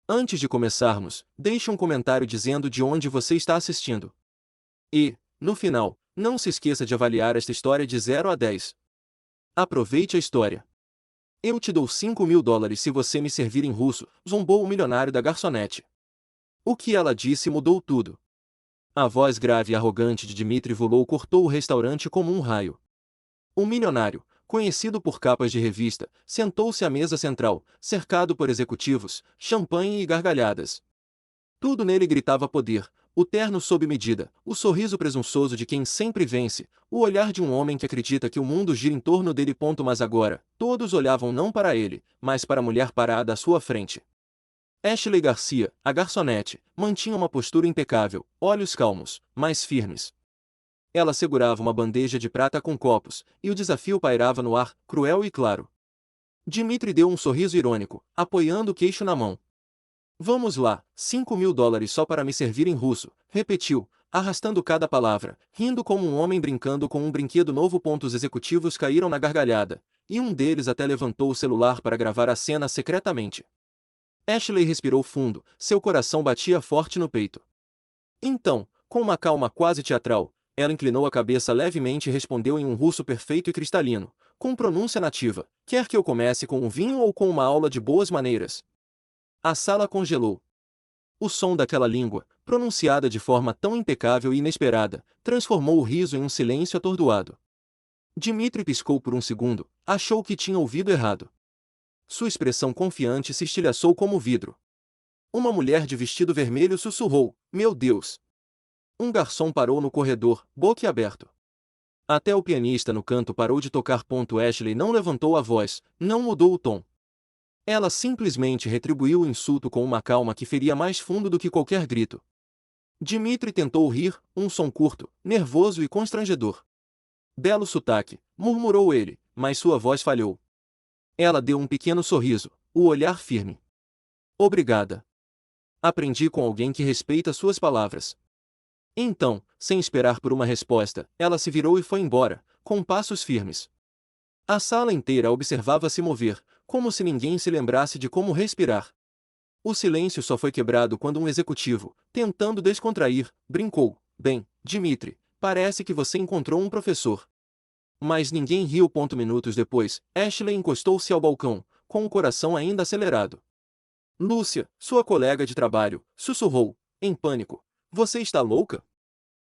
Antes de começarmos, deixe um comentário dizendo de onde você está assistindo. E, no final, não se esqueça de avaliar esta história de 0 a 10. Aproveite a história. Eu te dou $5.000 se você me servir em russo, zombou o milionário da garçonete. O que ela disse mudou tudo. A voz grave e arrogante de Dmitry Volou cortou o restaurante como um raio. O milionário, conhecido por capas de revista, sentou-se à mesa central, cercado por executivos, champanhe e gargalhadas. Tudo nele gritava poder, o terno sob medida, o sorriso presunçoso de quem sempre vence, o olhar de um homem que acredita que o mundo gira em torno dele. Mas agora, todos olhavam não para ele, mas para a mulher parada à sua frente. Ashley Garcia, a garçonete, mantinha uma postura impecável, olhos calmos, mas firmes. Ela segurava uma bandeja de prata com copos, e o desafio pairava no ar, cruel e claro. Dmitry deu um sorriso irônico, apoiando o queixo na mão. Vamos lá, $5.000 só para me servir em russo, repetiu, arrastando cada palavra, rindo como um homem brincando com um brinquedo novo. Os executivos caíram na gargalhada, e um deles até levantou o celular para gravar a cena secretamente. Ashley respirou fundo, seu coração batia forte no peito. Então, com uma calma quase teatral, ela inclinou a cabeça levemente e respondeu em um russo perfeito e cristalino, com pronúncia nativa: quer que eu comece com um vinho ou com uma aula de boas maneiras? A sala congelou. O som daquela língua, pronunciada de forma tão impecável e inesperada, transformou o riso em um silêncio atordoado. Dmitry piscou por um segundo, achou que tinha ouvido errado. Sua expressão confiante se estilhaçou como vidro. Uma mulher de vestido vermelho sussurrou: meu Deus! Um garçom parou no corredor, boquiaberto. Até o pianista no canto parou de tocar. Ashley não levantou a voz, não mudou o tom. Ela simplesmente retribuiu o insulto com uma calma que feria mais fundo do que qualquer grito. Dmitry tentou rir, um som curto, nervoso e constrangedor. Belo sotaque, murmurou ele, mas sua voz falhou. Ela deu um pequeno sorriso, o olhar firme. Obrigada. Aprendi com alguém que respeita suas palavras. Então, sem esperar por uma resposta, ela se virou e foi embora, com passos firmes. A sala inteira a observava se mover, como se ninguém se lembrasse de como respirar. O silêncio só foi quebrado quando um executivo, tentando descontrair, brincou: bem, Dmitry, parece que você encontrou um professor. Mas ninguém riu. Minutos depois, Ashley encostou-se ao balcão, com o coração ainda acelerado. Lúcia, sua colega de trabalho, sussurrou, em pânico: você está louca?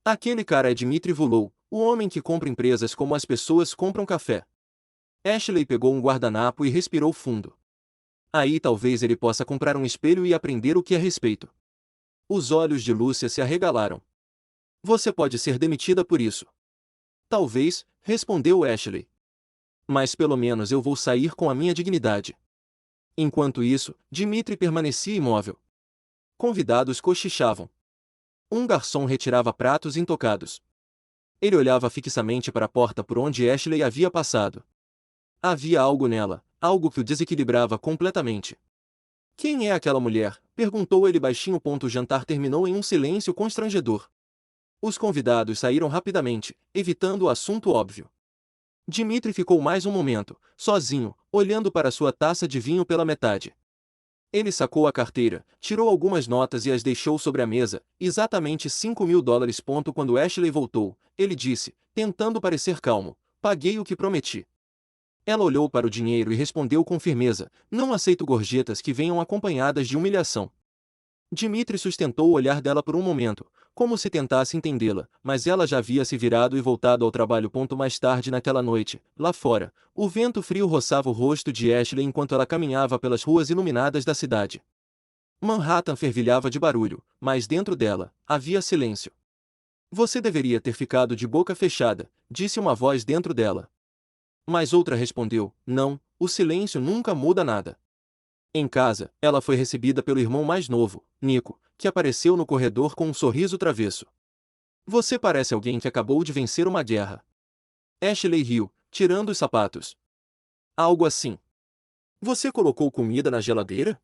Aquele cara é Dmitry Volou, o homem que compra empresas como as pessoas compram café. Ashley pegou um guardanapo e respirou fundo. Aí talvez ele possa comprar um espelho e aprender o que é respeito. Os olhos de Lúcia se arregalaram. Você pode ser demitida por isso. Talvez, respondeu Ashley. Mas pelo menos eu vou sair com a minha dignidade. Enquanto isso, Dmitry permanecia imóvel. Convidados cochichavam. Um garçom retirava pratos intocados. Ele olhava fixamente para a porta por onde Ashley havia passado. Havia algo nela, algo que o desequilibrava completamente. Quem é aquela mulher? Perguntou ele baixinho. O jantar terminou em um silêncio constrangedor. Os convidados saíram rapidamente, evitando o assunto óbvio. Dmitry ficou mais um momento, sozinho, olhando para sua taça de vinho pela metade. Ele sacou a carteira, tirou algumas notas e as deixou sobre a mesa, exatamente $5.000. Quando Ashley voltou, ele disse, tentando parecer calmo: paguei o que prometi. Ela olhou para o dinheiro e respondeu com firmeza: não aceito gorjetas que venham acompanhadas de humilhação. Dmitry sustentou o olhar dela por um momento, como se tentasse entendê-la, mas ela já havia se virado e voltado ao trabalho. Mais tarde naquela noite, lá fora, o vento frio roçava o rosto de Ashley enquanto ela caminhava pelas ruas iluminadas da cidade. Manhattan fervilhava de barulho, mas dentro dela, havia silêncio. Você deveria ter ficado de boca fechada, disse uma voz dentro dela. Mas outra respondeu: não, o silêncio nunca muda nada. Em casa, ela foi recebida pelo irmão mais novo, Nico, que apareceu no corredor com um sorriso travesso. Você parece alguém que acabou de vencer uma guerra. Ashley riu, tirando os sapatos. Algo assim. Você colocou comida na geladeira?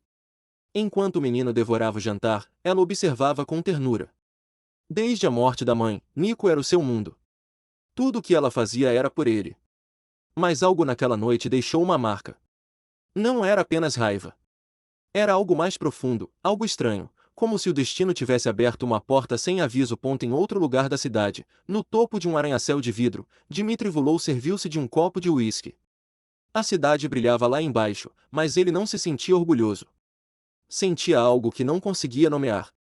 Enquanto o menino devorava o jantar, ela observava com ternura. Desde a morte da mãe, Nico era o seu mundo. Tudo o que ela fazia era por ele. Mas algo naquela noite deixou uma marca. Não era apenas raiva. Era algo mais profundo, algo estranho, como se o destino tivesse aberto uma porta sem aviso. Em outro lugar da cidade, no topo de um arranha-céu de vidro, Dmitri Vulov serviu-se de um copo de uísque. A cidade brilhava lá embaixo, mas ele não se sentia orgulhoso. Sentia algo que não conseguia nomear.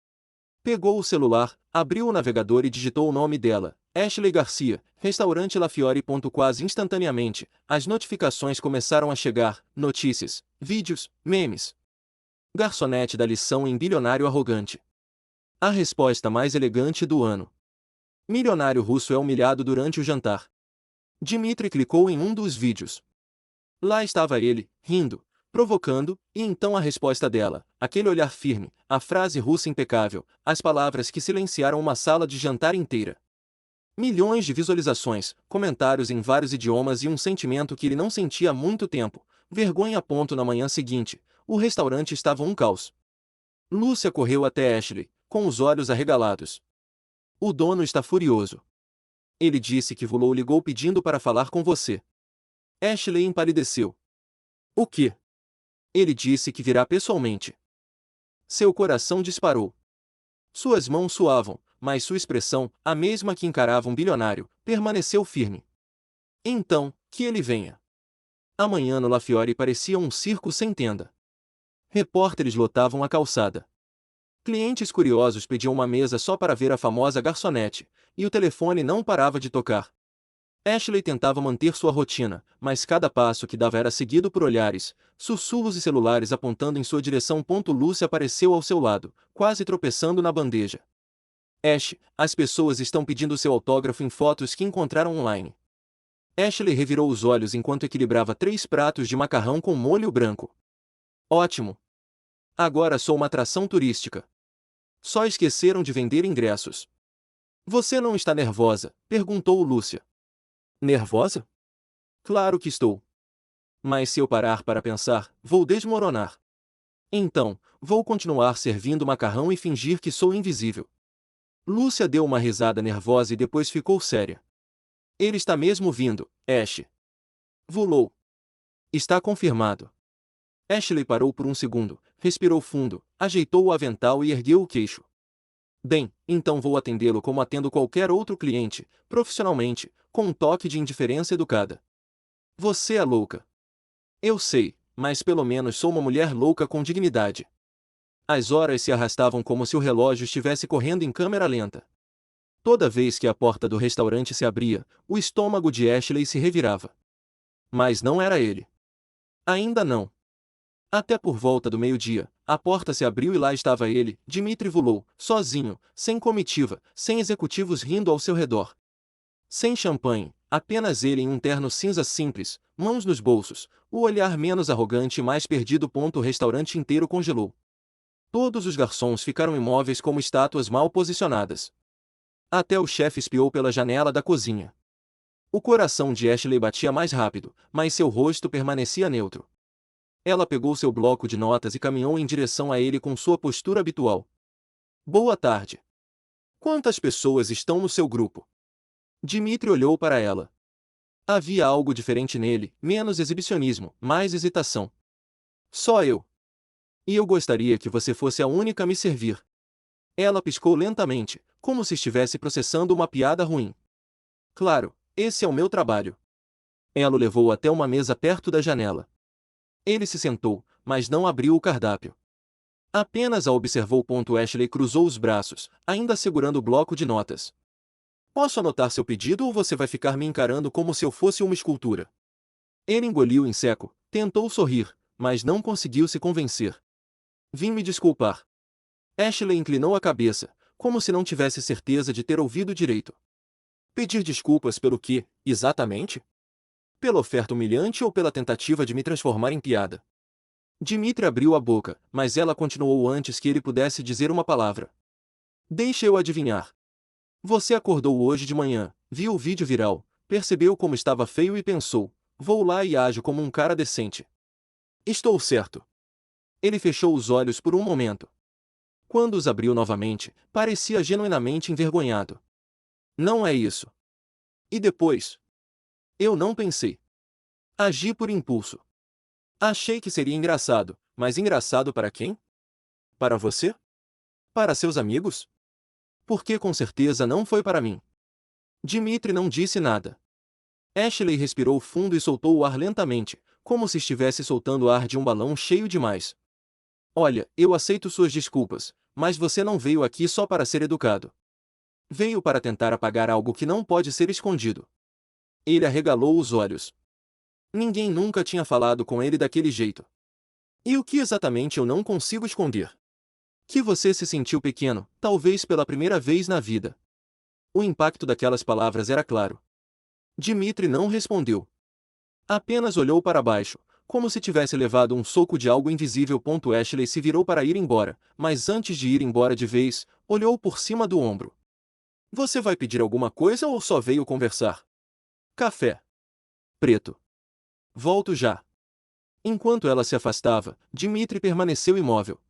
Pegou o celular, abriu o navegador e digitou o nome dela, Ashley Garcia, restaurante La Fiore. Quase instantaneamente, as notificações começaram a chegar, notícias, vídeos, memes. Garçonete da lição em bilionário arrogante. A resposta mais elegante do ano. Milionário russo é humilhado durante o jantar. Dmitri clicou em um dos vídeos. Lá estava ele, rindo, provocando, e então a resposta dela, aquele olhar firme, a frase russa impecável, as palavras que silenciaram uma sala de jantar inteira. Milhões de visualizações, comentários em vários idiomas e um sentimento que ele não sentia há muito tempo, vergonha. Na manhã seguinte, o restaurante estava um caos. Lúcia correu até Ashley, com os olhos arregalados. O dono está furioso. Ele disse que Vulov ligou pedindo para falar com você. Ashley empalideceu. O quê? Ele disse que virá pessoalmente. Seu coração disparou. Suas mãos suavam, mas sua expressão, a mesma que encarava um bilionário, permaneceu firme. Então, que ele venha. Amanhã no La Fiore parecia um circo sem tenda. Repórteres lotavam a calçada. Clientes curiosos pediam uma mesa só para ver a famosa garçonete, e o telefone não parava de tocar. Ashley tentava manter sua rotina, mas cada passo que dava era seguido por olhares, sussurros e celulares apontando em sua direção. Lúcia apareceu ao seu lado, quase tropeçando na bandeja. Ash, as pessoas estão pedindo seu autógrafo em fotos que encontraram online. Ashley revirou os olhos enquanto equilibrava 3 pratos de macarrão com molho branco. Ótimo! Agora sou uma atração turística. Só esqueceram de vender ingressos. Você não está nervosa? Perguntou Lúcia. Nervosa? Claro que estou. Mas se eu parar para pensar, vou desmoronar. Então, vou continuar servindo macarrão e fingir que sou invisível. Lúcia deu uma risada nervosa e depois ficou séria. Ele está mesmo vindo, Ash. Vulov. Está confirmado. Ashley parou por um segundo, respirou fundo, ajeitou o avental e ergueu o queixo. Bem, então vou atendê-lo como atendo qualquer outro cliente, profissionalmente, com um toque de indiferença educada. Você é louca. Eu sei, mas pelo menos sou uma mulher louca com dignidade. As horas se arrastavam como se o relógio estivesse correndo em câmera lenta. Toda vez que a porta do restaurante se abria, o estômago de Ashley se revirava. Mas não era ele. Ainda não. Até por volta do meio-dia, a porta se abriu e lá estava ele, Dmitri Vulov, sozinho, sem comitiva, sem executivos rindo ao seu redor. Sem champanhe, apenas ele em um terno cinza simples, mãos nos bolsos, o olhar menos arrogante e mais perdido. O restaurante inteiro congelou. Todos os garçons ficaram imóveis como estátuas mal posicionadas. Até o chefe espiou pela janela da cozinha. O coração de Ashley batia mais rápido, mas seu rosto permanecia neutro. Ela pegou seu bloco de notas e caminhou em direção a ele com sua postura habitual. Boa tarde. Quantas pessoas estão no seu grupo? Dmitri olhou para ela. Havia algo diferente nele, menos exibicionismo, mais hesitação. Só eu. E eu gostaria que você fosse a única a me servir. Ela piscou lentamente, como se estivesse processando uma piada ruim. Claro, esse é o meu trabalho. Ela o levou até uma mesa perto da janela. Ele se sentou, mas não abriu o cardápio. Apenas a observou. Ashley cruzou os braços, ainda segurando o bloco de notas. Posso anotar seu pedido ou você vai ficar me encarando como se eu fosse uma escultura? Ele engoliu em seco, tentou sorrir, mas não conseguiu se convencer. Vim me desculpar. Ashley inclinou a cabeça, como se não tivesse certeza de ter ouvido direito. Pedir desculpas pelo quê, exatamente? Pela oferta humilhante ou pela tentativa de me transformar em piada? Dmitri abriu a boca, mas ela continuou antes que ele pudesse dizer uma palavra. Deixa eu adivinhar. Você acordou hoje de manhã, viu o vídeo viral, percebeu como estava feio e pensou, vou lá e ajo como um cara decente. Estou certo. Ele fechou os olhos por um momento. Quando os abriu novamente, parecia genuinamente envergonhado. Não é isso. E depois? Eu não pensei. Agi por impulso. Achei que seria engraçado, Mas engraçado para quem? Para você? Para seus amigos? Porque com certeza não foi para mim. Dmitri não disse nada. Ashley respirou fundo e soltou o ar lentamente, como se estivesse soltando o ar de um balão cheio demais. Olha, eu aceito suas desculpas, mas você não veio aqui só para ser educado. Veio para tentar apagar algo que não pode ser escondido. Ele arregalou os olhos. Ninguém nunca tinha falado com ele daquele jeito. E o que exatamente eu não consigo esconder? Que você se sentiu pequeno, talvez pela primeira vez na vida. O impacto daquelas palavras era claro. Dmitri não respondeu. Apenas olhou para baixo, como se tivesse levado um soco de algo invisível. Ashley se virou para ir embora, mas antes de ir embora de vez, olhou por cima do ombro. Você vai pedir alguma coisa ou só veio conversar? Café. Preto. Volto já. Enquanto ela se afastava, Dmitri permaneceu imóvel.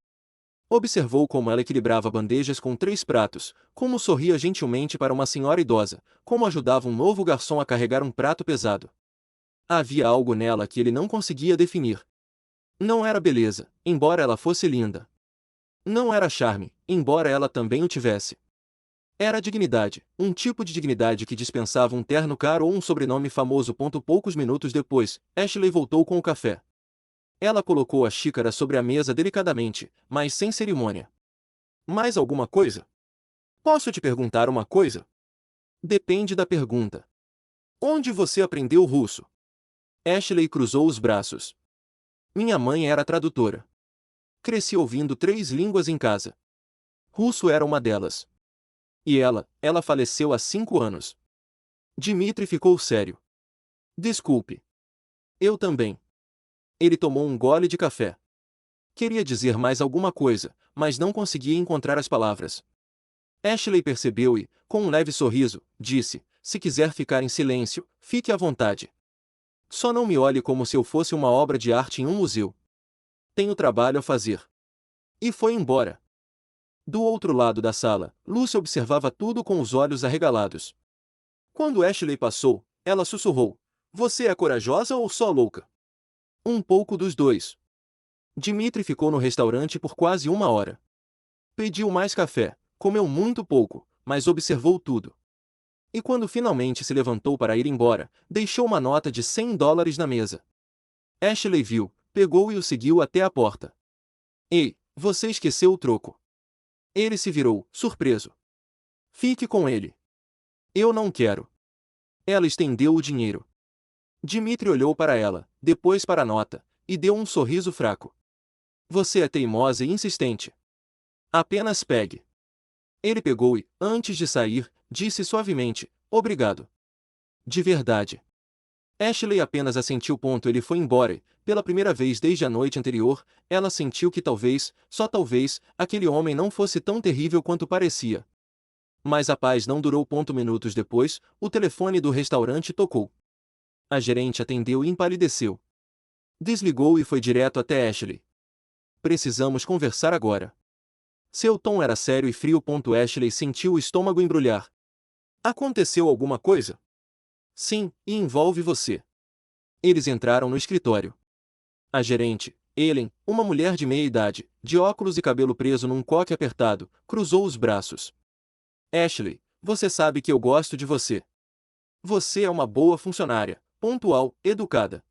Observou como ela equilibrava bandejas com 3 pratos, como sorria gentilmente para uma senhora idosa, como ajudava um novo garçom a carregar um prato pesado. Havia algo nela que ele não conseguia definir. Não era beleza, embora ela fosse linda. Não era charme, embora ela também o tivesse. Era dignidade, um tipo de dignidade que dispensava um terno caro ou um sobrenome famoso. Poucos minutos depois, Ashley voltou com o café. Ela colocou a xícara sobre a mesa delicadamente, mas sem cerimônia. Mais alguma coisa? Posso te perguntar uma coisa? Depende da pergunta. Onde você aprendeu russo? Ashley cruzou os braços. Minha mãe era tradutora. Cresci ouvindo 3 línguas em casa. Russo era uma delas. E ela faleceu há 5 anos. Dmitri ficou sério. Desculpe. Eu também. Ele tomou um gole de café. Queria dizer mais alguma coisa, mas não conseguia encontrar as palavras. Ashley percebeu e, com um leve sorriso, disse: se quiser ficar em silêncio, fique à vontade. Só não me olhe como se eu fosse uma obra de arte em um museu. Tenho trabalho a fazer. E foi embora. Do outro lado da sala, Lucy observava tudo com os olhos arregalados. Quando Ashley passou, ela sussurrou: você é corajosa ou só louca? Um pouco dos dois. Dmitri ficou no restaurante por quase 1 hora. Pediu mais café, comeu muito pouco, mas observou tudo. E quando finalmente se levantou para ir embora, deixou uma nota de $100 na mesa. Ashley viu, pegou e o seguiu até a porta. Ei, você esqueceu o troco. Ele se virou, surpreso. Fique com ele. Eu não quero. Ela estendeu o dinheiro. Dmitri olhou para ela, depois para a nota, e deu um sorriso fraco. Você é teimosa e insistente. Apenas pegue. Ele pegou e, antes de sair, disse suavemente: obrigado. De verdade. Ashley apenas assentiu. Ele foi embora e, pela primeira vez desde a noite anterior, ela sentiu que talvez, só talvez, aquele homem não fosse tão terrível quanto parecia. Mas a paz não durou. Minutos depois, o telefone do restaurante tocou. A gerente atendeu e empalideceu. Desligou e foi direto até Ashley. Precisamos conversar agora. Seu tom era sério e frio. Ashley sentiu o estômago embrulhar. Aconteceu alguma coisa? Sim, e envolve você. Eles entraram no escritório. A gerente, Ellen, uma mulher de meia idade, de óculos e cabelo preso num coque apertado, cruzou os braços. Ashley, você sabe que eu gosto de você. Você é uma boa funcionária, pontual, educada.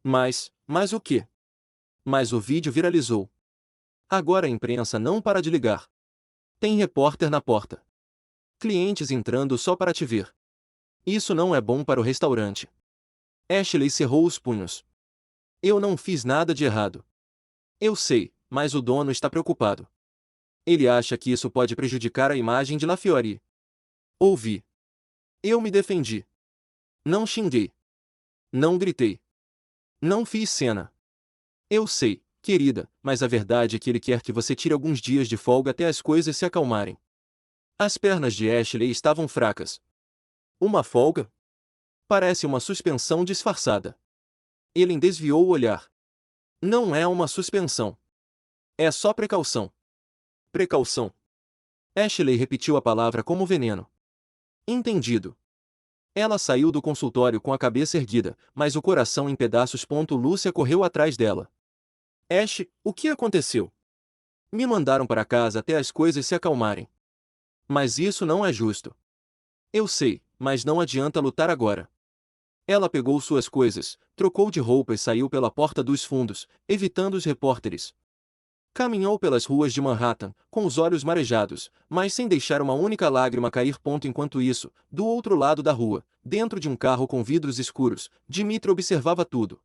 Mas o quê? Mas o vídeo viralizou. Agora a imprensa não para de ligar. Tem repórter na porta. Clientes entrando só para te ver. Isso não é bom para o restaurante. Ashley cerrou os punhos. Eu não fiz nada de errado. Eu sei, mas o dono está preocupado. Ele acha que isso pode prejudicar a imagem de La Fiori. Ouvi. Eu me defendi. Não xinguei. Não gritei. Não fiz cena. Eu sei, querida, mas a verdade é que ele quer que você tire alguns dias de folga até as coisas se acalmarem. As pernas de Ashley estavam fracas. Uma folga? Parece uma suspensão disfarçada. Ele desviou o olhar. Não é uma suspensão. É só precaução. Precaução. Ashley repetiu a palavra como veneno. Entendido. Ela saiu do consultório com a cabeça erguida, mas o coração em pedaços. Lúcia correu atrás dela. Ash, o que aconteceu? Me mandaram para casa até as coisas se acalmarem. Mas isso não é justo. Eu sei, mas não adianta lutar agora. Ela pegou suas coisas, trocou de roupa e saiu pela porta dos fundos, evitando os repórteres. Caminhou pelas ruas de Manhattan, com os olhos marejados, mas sem deixar uma única lágrima cair. Enquanto isso, do outro lado da rua, dentro de um carro com vidros escuros, Dmitri observava tudo.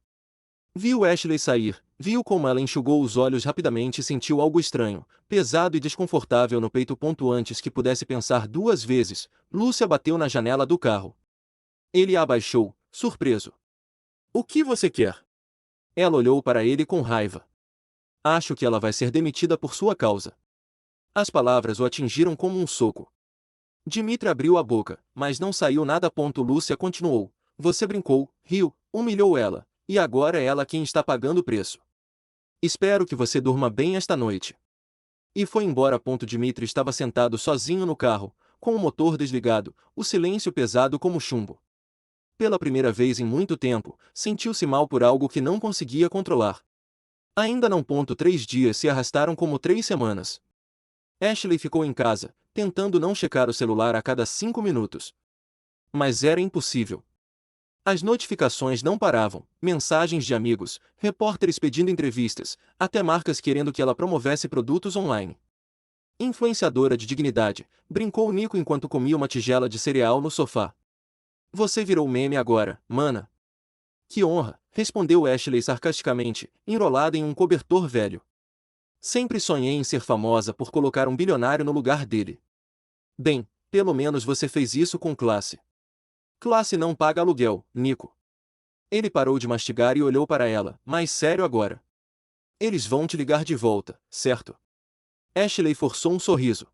Viu Ashley sair, viu como ela enxugou os olhos rapidamente e sentiu algo estranho, pesado e desconfortável no peito. Antes que pudesse pensar duas vezes, Lúcia bateu na janela do carro. Ele a abaixou, surpreso. O que você quer? Ela olhou para ele com raiva. Acho que ela vai ser demitida por sua causa. As palavras o atingiram como um soco. Dmitri abriu a boca, mas não saiu nada. Lúcia continuou. Você brincou, riu, humilhou ela, e agora é ela quem está pagando o preço. Espero que você durma bem esta noite. E foi embora. Dmitri estava sentado sozinho no carro, com o motor desligado, o silêncio pesado como chumbo. Pela primeira vez em muito tempo, sentiu-se mal por algo que não conseguia controlar. Ainda não. 3 dias se arrastaram como 3 semanas. Ashley ficou em casa, tentando não checar o celular a cada 5 minutos. Mas era impossível. As notificações não paravam, mensagens de amigos, repórteres pedindo entrevistas, até marcas querendo que ela promovesse produtos online. Influenciadora de dignidade, brincou Nico enquanto comia uma tigela de cereal no sofá. Você virou meme agora, mana. Que honra, respondeu Ashley sarcasticamente, enrolada em um cobertor velho. Sempre sonhei em ser famosa por colocar um bilionário no lugar dele. Bem, pelo menos você fez isso com classe. Classe não paga aluguel, Nico. Ele parou de mastigar e olhou para ela, mais sério agora. Eles vão te ligar de volta, certo? Ashley forçou um sorriso.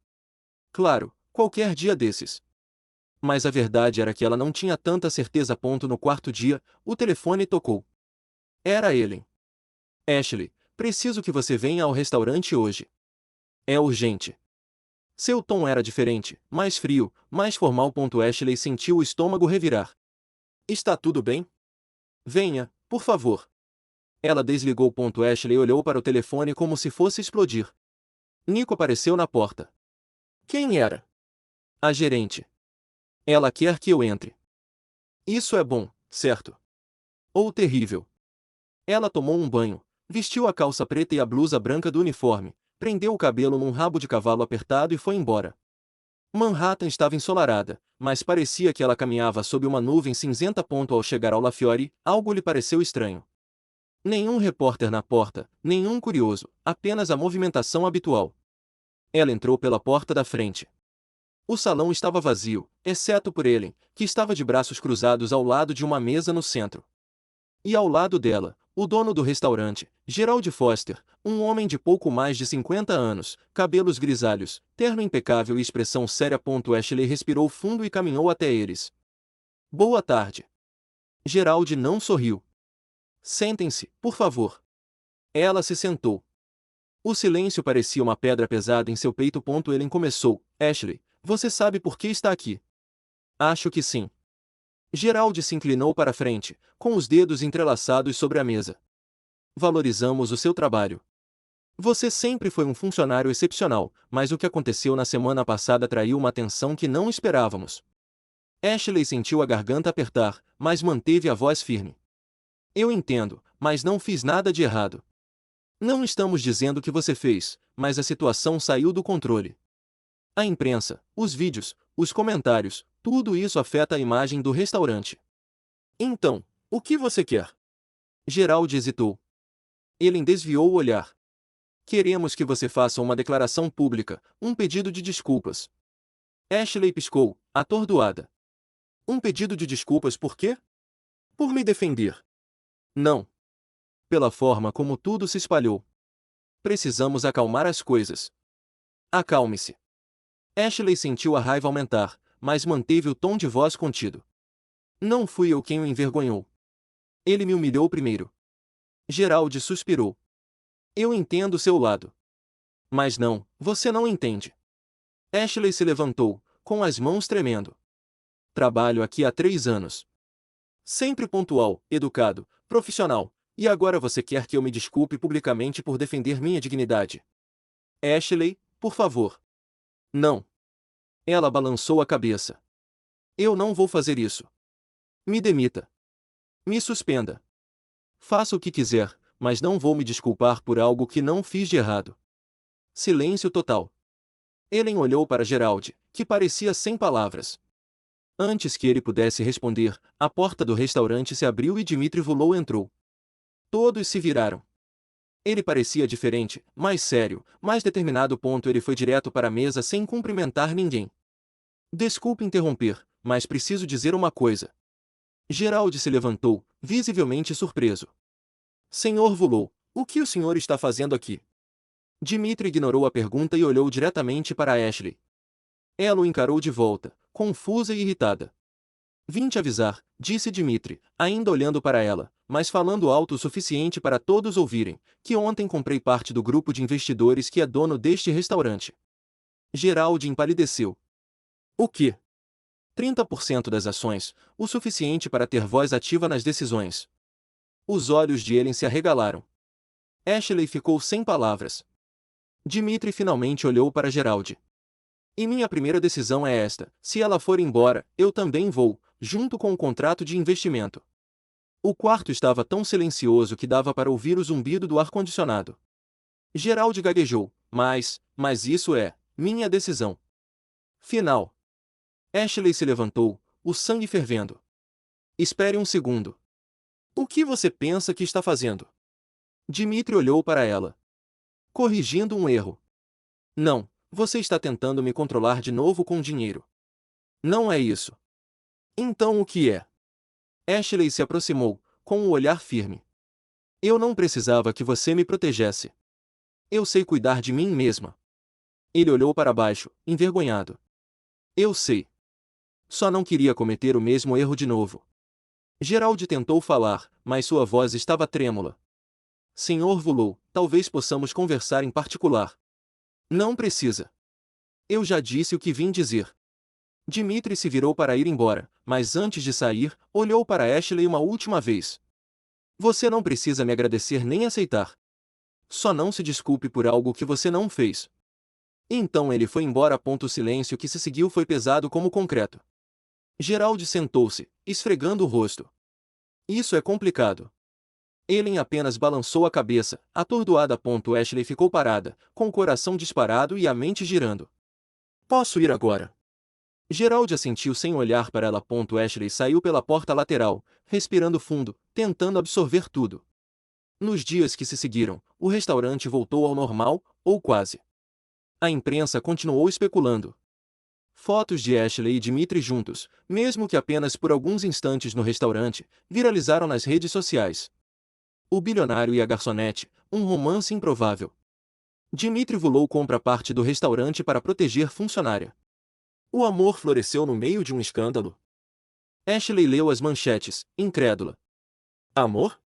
Claro, qualquer dia desses. Mas a verdade era que ela não tinha tanta certeza. No quarto dia, o telefone tocou. Era Ellen. Ashley, preciso que você venha ao restaurante hoje. É urgente. Seu tom era diferente, mais frio, mais formal. Ashley sentiu o estômago revirar. Está tudo bem? Venha, por favor. Ela desligou. Ashley olhou para o telefone como se fosse explodir. Nico apareceu na porta. Quem era? A gerente. Ela quer que eu entre. Isso é bom, certo? Ou terrível? Ela tomou um banho, vestiu a calça preta e a blusa branca do uniforme, prendeu o cabelo num rabo de cavalo apertado e foi embora. Manhattan estava ensolarada, mas parecia que ela caminhava sob uma nuvem cinzenta. Ao chegar ao La Fiore, algo lhe pareceu estranho. Nenhum repórter na porta, nenhum curioso, apenas a movimentação habitual. Ela entrou pela porta da frente. O salão estava vazio, exceto por Ellen, que estava de braços cruzados ao lado de uma mesa no centro. E ao lado dela, o dono do restaurante, Gerald Foster, um homem de pouco mais de 50 anos, cabelos grisalhos, terno impecável e expressão séria. Ashley respirou fundo e caminhou até eles. Boa tarde. Gerald não sorriu. Sentem-se, por favor. Ela se sentou. O silêncio parecia uma pedra pesada em seu peito. Ellen começou. Ashley, você sabe por que está aqui? Acho que sim. Gerald se inclinou para a frente, com os dedos entrelaçados sobre a mesa. Valorizamos o seu trabalho. Você sempre foi um funcionário excepcional, mas o que aconteceu na semana passada atraiu uma atenção que não esperávamos. Ashley sentiu a garganta apertar, mas manteve a voz firme. Eu entendo, mas não fiz nada de errado. Não estamos dizendo que você fez, mas a situação saiu do controle. A imprensa, os vídeos, os comentários, tudo isso afeta a imagem do restaurante. Então, o que você quer? Gerald hesitou. Ellen desviou o olhar. Queremos que você faça uma declaração pública, um pedido de desculpas. Ashley piscou, atordoada. Um pedido de desculpas por quê? Por me defender. Não. Pela forma como tudo se espalhou. Precisamos acalmar as coisas. Acalme-se. Ashley sentiu a raiva aumentar, mas manteve o tom de voz contido. Não fui eu quem o envergonhou. Ele me humilhou primeiro. Gerald suspirou. Eu entendo seu lado. Mas não, você não entende. Ashley se levantou, com as mãos tremendo. Trabalho aqui há 3 anos. Sempre pontual, educado, profissional. E agora você quer que eu me desculpe publicamente por defender minha dignidade? Ashley, por favor. Não. Ela balançou a cabeça. Eu não vou fazer isso. Me demita. Me suspenda. Faça o que quiser, mas não vou me desculpar por algo que não fiz de errado. Silêncio total. Ellen olhou para Gerald, que parecia sem palavras. Antes que ele pudesse responder, a porta do restaurante se abriu e Dmitry Vulou entrou. Todos se viraram. Ele parecia diferente, mais sério, mais determinado. Ele foi direto para a mesa sem cumprimentar ninguém. Desculpe interromper, mas preciso dizer uma coisa. Gerald se levantou, visivelmente surpreso. Senhor Vulou, o que o senhor está fazendo aqui? Dmitry ignorou a pergunta e olhou diretamente para Ashley. Ela o encarou de volta, confusa e irritada. Vim te avisar, disse Dmitry, ainda olhando para ela, mas falando alto o suficiente para todos ouvirem, que ontem comprei parte do grupo de investidores que é dono deste restaurante. Gerald empalideceu. O quê? 30% das ações, o suficiente para ter voz ativa nas decisões. Os olhos de Ellen se arregalaram. Ashley ficou sem palavras. Dmitry finalmente olhou para Gerald. E minha primeira decisão é esta: se ela for embora, eu também vou, junto com o contrato de investimento. O quarto estava tão silencioso que dava para ouvir o zumbido do ar-condicionado. Gerald gaguejou, mas isso é minha decisão. Final. Ashley se levantou, o sangue fervendo. Espere um segundo. O que você pensa que está fazendo? Dmitry olhou para ela. Corrigindo um erro. Não, você está tentando me controlar de novo com dinheiro. Não é isso. Então o que é? Ashley se aproximou, com o olhar firme. Eu não precisava que você me protegesse. Eu sei cuidar de mim mesma. Ele olhou para baixo, envergonhado. Eu sei. Só não queria cometer o mesmo erro de novo. Gerald tentou falar, mas sua voz estava trêmula. Senhor Vulou, talvez possamos conversar em particular. Não precisa. Eu já disse o que vim dizer. Dmitry se virou para ir embora, mas antes de sair, olhou para Ashley uma última vez. Você não precisa me agradecer nem aceitar. Só não se desculpe por algo que você não fez. Então ele foi embora. O silêncio que se seguiu foi pesado como concreto. Gerald sentou-se, esfregando o rosto. Isso é complicado. Ellen apenas balançou a cabeça, atordoada. Ashley ficou parada, com o coração disparado e a mente girando. Posso ir agora? Gerald assentiu sem olhar para ela. Ashley saiu pela porta lateral, respirando fundo, tentando absorver tudo. Nos dias que se seguiram, o restaurante voltou ao normal, ou quase. A imprensa continuou especulando. Fotos de Ashley e Dmitry juntos, mesmo que apenas por alguns instantes no restaurante, viralizaram nas redes sociais. O bilionário e a garçonete, um romance improvável. Dmitry Vulou compra parte do restaurante para proteger funcionária. O amor floresceu no meio de um escândalo. Ashley leu as manchetes, incrédula. Amor?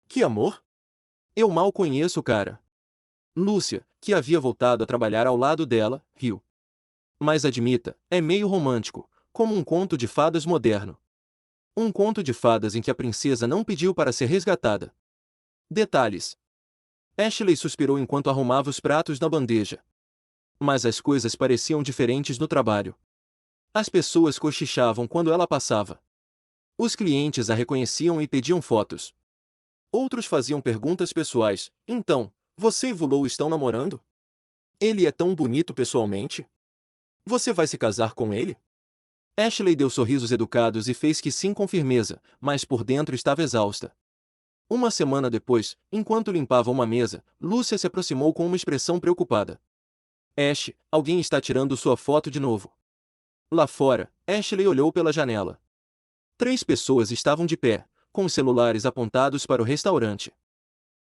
Que amor? Eu mal conheço o cara. Lúcia, que havia voltado a trabalhar ao lado dela, riu. Mas admita, é meio romântico, como um conto de fadas moderno. Um conto de fadas em que a princesa não pediu para ser resgatada. Detalhes. Ashley suspirou enquanto arrumava os pratos na bandeja. Mas as coisas pareciam diferentes no trabalho. As pessoas cochichavam quando ela passava. Os clientes a reconheciam e pediam fotos. Outros faziam perguntas pessoais. Então, você e Vulou estão namorando? Ele é tão bonito pessoalmente? Você vai se casar com ele? Ashley deu sorrisos educados e fez que sim com firmeza, mas por dentro estava exausta. Uma semana depois, enquanto limpava uma mesa, Lúcia se aproximou com uma expressão preocupada. Ash, alguém está tirando sua foto de novo. Lá fora, Ashley olhou pela janela. 3 pessoas estavam de pé, com os celulares apontados para o restaurante.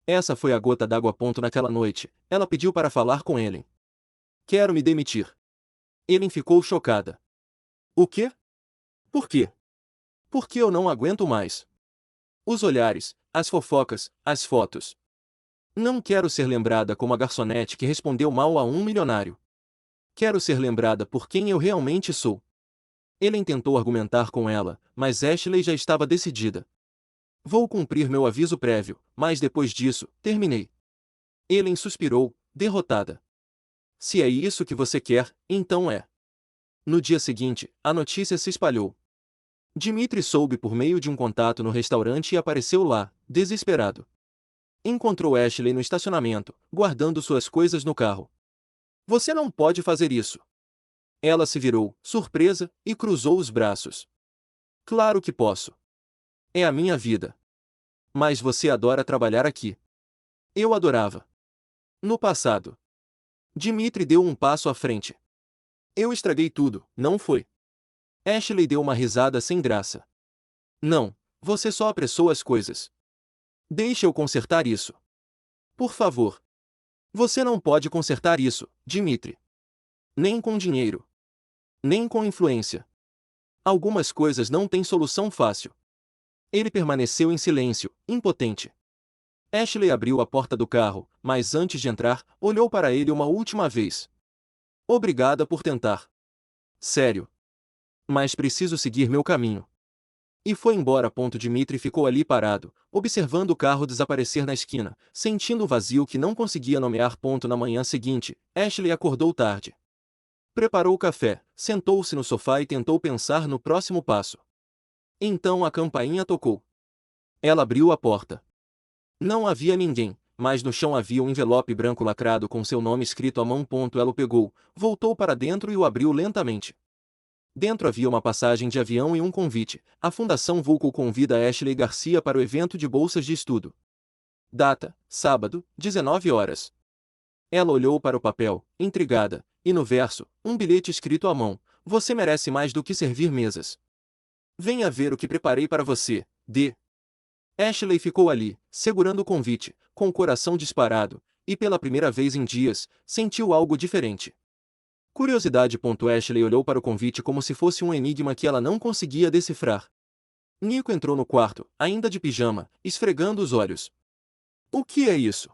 Essa foi a gota d'água. Naquela noite, ela pediu para falar com Ellen. Quero me demitir. Ellen ficou chocada. O quê? Por quê? Porque eu não aguento mais. Os olhares, as fofocas, as fotos. Não quero ser lembrada como a garçonete que respondeu mal a um milionário. Quero ser lembrada por quem eu realmente sou. Ellen tentou argumentar com ela, mas Ashley já estava decidida. Vou cumprir meu aviso prévio, mas depois disso, terminei. Ellen suspirou, derrotada. Se é isso que você quer, então é. No dia seguinte, a notícia se espalhou. Dmitri soube por meio de um contato no restaurante e apareceu lá, desesperado. Encontrou Ashley no estacionamento, guardando suas coisas no carro. Você não pode fazer isso. Ela se virou, surpresa, e cruzou os braços. Claro que posso. É a minha vida. Mas você adora trabalhar aqui. Eu adorava. No passado. Dmitri deu um passo à frente. Eu estraguei tudo, não foi? Ashley deu uma risada sem graça. Não, você só apressou as coisas. Deixe eu consertar isso. Por favor. Você não pode consertar isso, Dmitri. Nem com dinheiro. Nem com influência. Algumas coisas não têm solução fácil. Ele permaneceu em silêncio, impotente. Ashley abriu a porta do carro, mas antes de entrar, olhou para ele uma última vez. Obrigada por tentar. Sério. Mas preciso seguir meu caminho. E foi embora. Dmitri ficou ali parado, observando o carro desaparecer na esquina, sentindo o vazio que não conseguia nomear. Na manhã seguinte, Ashley acordou tarde. Preparou o café, sentou-se no sofá e tentou pensar no próximo passo. Então a campainha tocou. Ela abriu a porta. Não havia ninguém, mas no chão havia um envelope branco lacrado com seu nome escrito à mão. Ela o pegou, voltou para dentro e o abriu lentamente. Dentro havia uma passagem de avião e um convite. A Fundação Vulco convida Ashley Garcia para o evento de bolsas de estudo. Data: sábado, 19 horas. Ela olhou para o papel, intrigada, e no verso, um bilhete escrito à mão: Você merece mais do que servir mesas. Venha ver o que preparei para você, D. Ashley ficou ali, segurando o convite, com o coração disparado, e pela primeira vez em dias, sentiu algo diferente. Curiosidade. Ashley olhou para o convite como se fosse um enigma que ela não conseguia decifrar. Nico entrou no quarto, ainda de pijama, esfregando os olhos. O que é isso?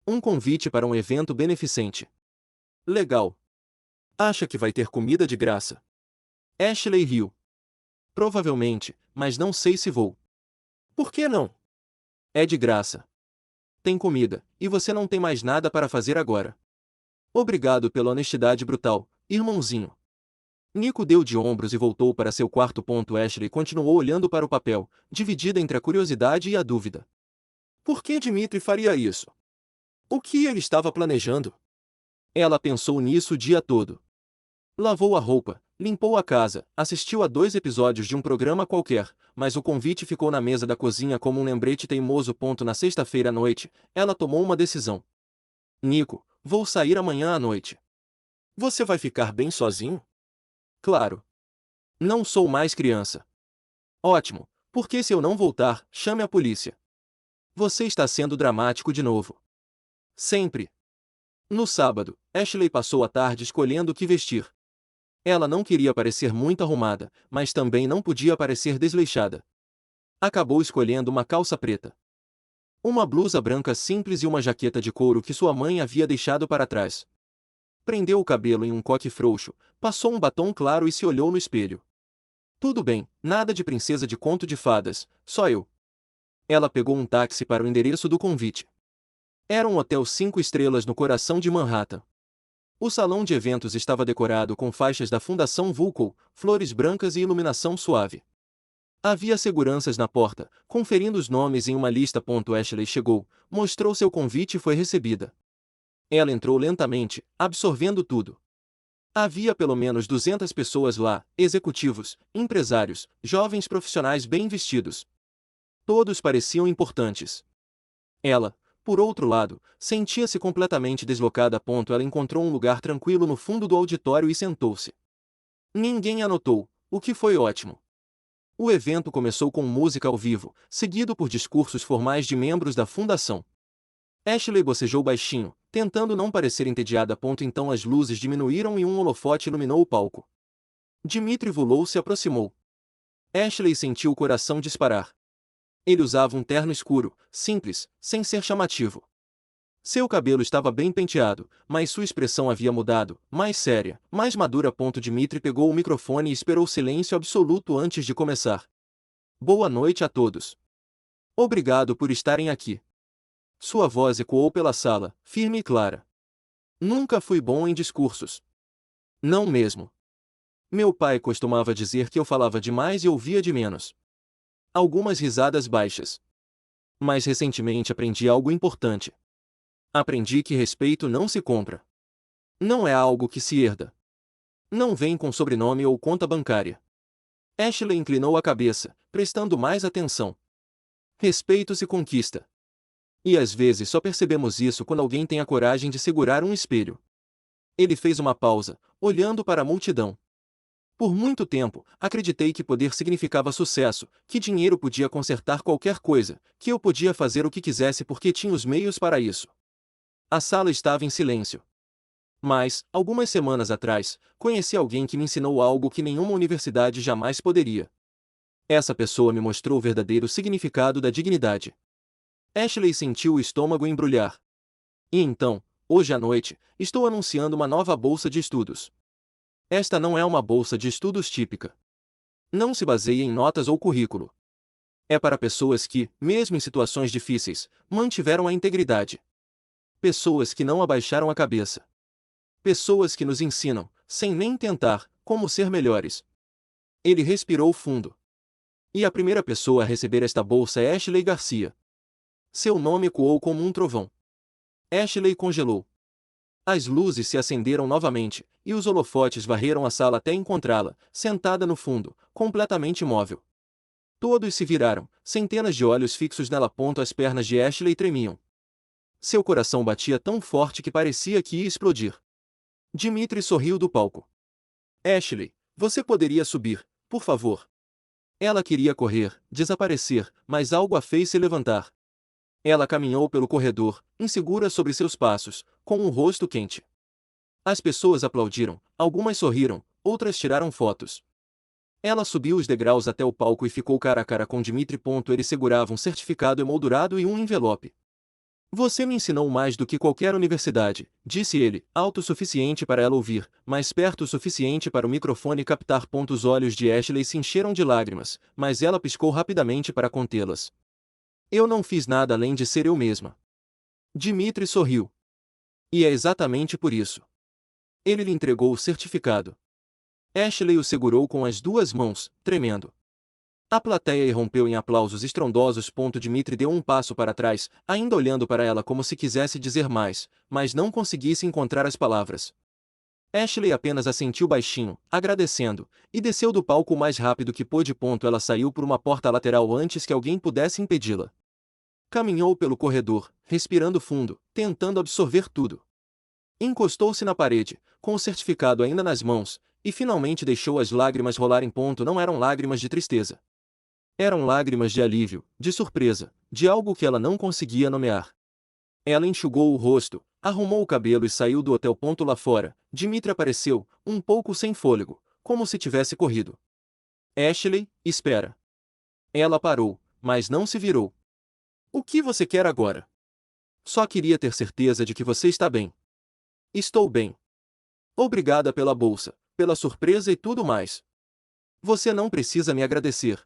Um convite para um evento beneficente. Legal. Acha que vai ter comida de graça? Ashley riu. Provavelmente, mas não sei se vou. Por que não? É de graça. Tem comida, e você não tem mais nada para fazer agora. Obrigado pela honestidade brutal, irmãozinho. Nico deu de ombros e voltou para seu quarto. Ashley continuou olhando para o papel, dividida entre a curiosidade e a dúvida. Por que Dmitri faria isso? O que ele estava planejando? Ela pensou nisso o dia todo. Lavou a roupa, limpou a casa, assistiu a 2 episódios de um programa qualquer, mas o convite ficou na mesa da cozinha como um lembrete teimoso. Na sexta-feira à noite, ela tomou uma decisão. Nico, vou sair amanhã à noite. Você vai ficar bem sozinho? Claro. Não sou mais criança. Ótimo, porque se eu não voltar, chame a polícia. Você está sendo dramático de novo. Sempre. No sábado, Ashley passou a tarde escolhendo o que vestir. Ela não queria parecer muito arrumada, mas também não podia parecer desleixada. Acabou escolhendo uma calça preta, uma blusa branca simples e uma jaqueta de couro que sua mãe havia deixado para trás. Prendeu o cabelo em um coque frouxo, passou um batom claro e se olhou no espelho. Tudo bem, nada de princesa de conto de fadas, só eu. Ela pegou um táxi para o endereço do convite. Era um hotel 5 estrelas no coração de Manhattan. O salão de eventos estava decorado com faixas da Fundação Vulco, flores brancas e iluminação suave. Havia seguranças na porta, conferindo os nomes em uma lista. Ashley chegou, mostrou seu convite e foi recebida. Ela entrou lentamente, absorvendo tudo. Havia pelo menos 200 pessoas lá, executivos, empresários, jovens profissionais bem vestidos. Todos pareciam importantes. Ela, por outro lado, sentia-se completamente deslocada. Ela encontrou um lugar tranquilo no fundo do auditório e sentou-se. Ninguém a notou, o que foi ótimo. O evento começou com música ao vivo, seguido por discursos formais de membros da fundação. Ashley bocejou baixinho, tentando não parecer entediada. Então as luzes diminuíram e um holofote iluminou o palco. Dmitri Vulko se aproximou. Ashley sentiu o coração disparar. Ele usava um terno escuro, simples, sem ser chamativo. Seu cabelo estava bem penteado, mas sua expressão havia mudado, mais séria, mais madura. Dmitri pegou o microfone e esperou silêncio absoluto antes de começar. Boa noite a todos. Obrigado por estarem aqui. Sua voz ecoou pela sala, firme e clara. Nunca fui bom em discursos. Não mesmo. Meu pai costumava dizer que eu falava demais e ouvia de menos. Algumas risadas baixas. Mas recentemente aprendi algo importante. Aprendi que respeito não se compra. Não é algo que se herda. Não vem com sobrenome ou conta bancária. Ashley inclinou a cabeça, prestando mais atenção. Respeito se conquista. E às vezes só percebemos isso quando alguém tem a coragem de segurar um espelho. Ele fez uma pausa, olhando para a multidão. Por muito tempo, acreditei que poder significava sucesso, que dinheiro podia consertar qualquer coisa, que eu podia fazer o que quisesse porque tinha os meios para isso. A sala estava em silêncio. Mas, algumas semanas atrás, conheci alguém que me ensinou algo que nenhuma universidade jamais poderia. Essa pessoa me mostrou o verdadeiro significado da dignidade. Ashley sentiu o estômago embrulhar. E então, hoje à noite, estou anunciando uma nova bolsa de estudos. Esta não é uma bolsa de estudos típica. Não se baseia em notas ou currículo. É para pessoas que, mesmo em situações difíceis, mantiveram a integridade. Pessoas que não abaixaram a cabeça. Pessoas que nos ensinam, sem nem tentar, como ser melhores. Ele respirou fundo. E a primeira pessoa a receber esta bolsa é Ashley Garcia. Seu nome ecoou como um trovão. Ashley congelou. As luzes se acenderam novamente, e os holofotes varreram a sala até encontrá-la, sentada no fundo, completamente imóvel. Todos se viraram, centenas de olhos fixos nela. As pernas de Ashley tremiam. Seu coração batia tão forte que parecia que ia explodir. Dimitri sorriu do palco. Ashley, você poderia subir, por favor. Ela queria correr, desaparecer, mas algo a fez se levantar. Ela caminhou pelo corredor, insegura sobre seus passos, com um rosto quente. As pessoas aplaudiram, algumas sorriram, outras tiraram fotos. Ela subiu os degraus até o palco e ficou cara a cara com Dimitri. Ele segurava um certificado emoldurado e um envelope. Você me ensinou mais do que qualquer universidade, disse ele, alto o suficiente para ela ouvir, mas perto o suficiente para o microfone captar. Os olhos de Ashley se encheram de lágrimas, mas ela piscou rapidamente para contê-las. Eu não fiz nada além de ser eu mesma. Dimitri sorriu. E é exatamente por isso. Ele lhe entregou o certificado. Ashley o segurou com as duas mãos, tremendo. A plateia irrompeu em aplausos estrondosos. Dimitri deu um passo para trás, ainda olhando para ela como se quisesse dizer mais, mas não conseguisse encontrar as palavras. Ashley apenas assentiu baixinho, agradecendo, e desceu do palco o mais rápido que pôde. Ela saiu por uma porta lateral antes que alguém pudesse impedi-la. Caminhou pelo corredor, respirando fundo, tentando absorver tudo. Encostou-se na parede, com o certificado ainda nas mãos, e finalmente deixou as lágrimas rolarem. Não eram lágrimas de tristeza. Eram lágrimas de alívio, de surpresa, de algo que ela não conseguia nomear. Ela enxugou o rosto, arrumou o cabelo e saiu do hotel. Lá fora, Dimitri apareceu, um pouco sem fôlego, como se tivesse corrido. Ashley, espera. Ela parou, mas não se virou. O que você quer agora? Só queria ter certeza de que você está bem. Estou bem. Obrigada pela bolsa, pela surpresa e tudo mais. Você não precisa me agradecer.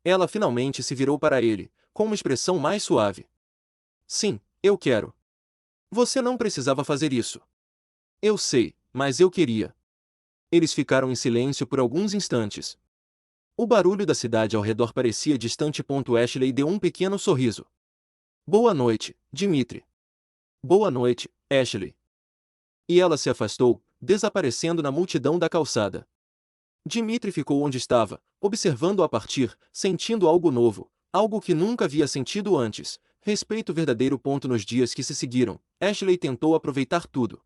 Ela finalmente se virou para ele, com uma expressão mais suave. Sim, eu quero. Você não precisava fazer isso. Eu sei, mas eu queria. Eles ficaram em silêncio por alguns instantes. O barulho da cidade ao redor parecia distante. Ashley deu um pequeno sorriso. Boa noite, Dimitri. Boa noite, Ashley. E ela se afastou, desaparecendo na multidão da calçada. Dimitri ficou onde estava, observando-a partir, sentindo algo novo, algo que nunca havia sentido antes, respeito verdadeiro. Nos dias que se seguiram, Ashley tentou aproveitar tudo.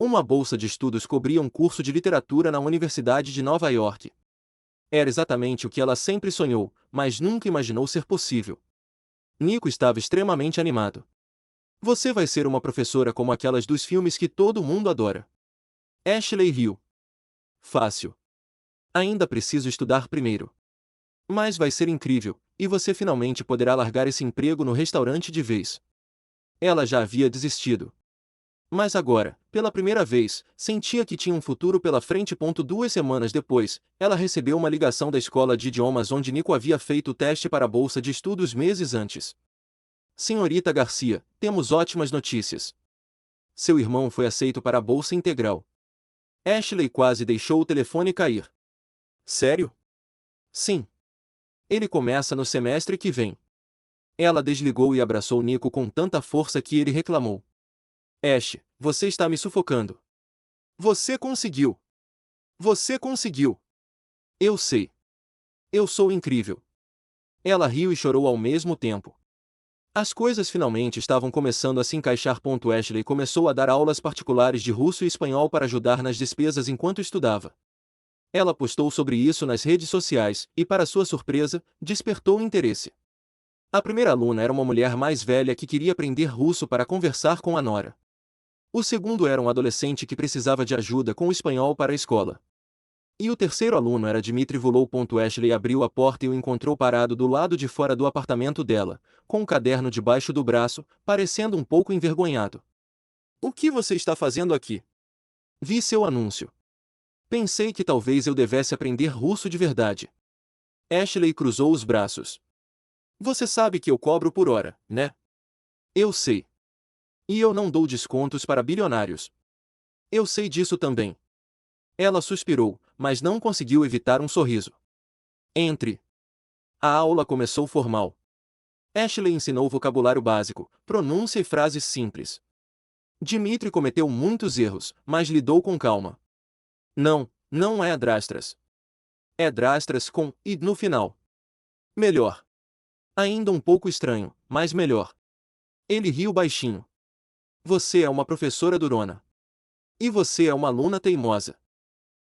Uma bolsa de estudos cobria um curso de literatura na Universidade de Nova York. Era exatamente o que ela sempre sonhou, mas nunca imaginou ser possível. Nico estava extremamente animado. Você vai ser uma professora como aquelas dos filmes que todo mundo adora. Ashley riu. Fácil. Ainda preciso estudar primeiro. Mas vai ser incrível, e você finalmente poderá largar esse emprego no restaurante de vez. Ela já havia desistido. Mas agora, pela primeira vez, sentia que tinha um futuro pela frente. 2 semanas depois, ela recebeu uma ligação da escola de idiomas onde Nico havia feito o teste para a bolsa de estudos meses antes. Senhorita Garcia, temos ótimas notícias. Seu irmão foi aceito para a bolsa integral. Ashley quase deixou o telefone cair. Sério? Sim. Ele começa no semestre que vem. Ela desligou e abraçou Nico com tanta força que ele reclamou. Ash, você está me sufocando. Você conseguiu. Você conseguiu. Eu sei. Eu sou incrível. Ela riu e chorou ao mesmo tempo. As coisas finalmente estavam começando a se encaixar. Ashley começou a dar aulas particulares de russo e espanhol para ajudar nas despesas enquanto estudava. Ela postou sobre isso nas redes sociais e, para sua surpresa, despertou interesse. A primeira aluna era uma mulher mais velha que queria aprender russo para conversar com a nora. O segundo era um adolescente que precisava de ajuda com o espanhol para a escola. E o terceiro aluno era Dmitry Vulou. Ashley abriu a porta e o encontrou parado do lado de fora do apartamento dela, com um caderno debaixo do braço, parecendo um pouco envergonhado. O que você está fazendo aqui? Vi seu anúncio. Pensei que talvez eu devesse aprender russo de verdade. Ashley cruzou os braços. Você sabe que eu cobro por hora, né? Eu sei. E eu não dou descontos para bilionários. Eu sei disso também. Ela suspirou, mas não conseguiu evitar um sorriso. Entre. A aula começou formal. Ashley ensinou vocabulário básico, pronúncia e frases simples. Dmitry cometeu muitos erros, mas lidou com calma. Não é adrastras. É drastras com "e" no final. Melhor. Ainda um pouco estranho, mas melhor. Ele riu baixinho. Você é uma professora durona. E você é uma aluna teimosa.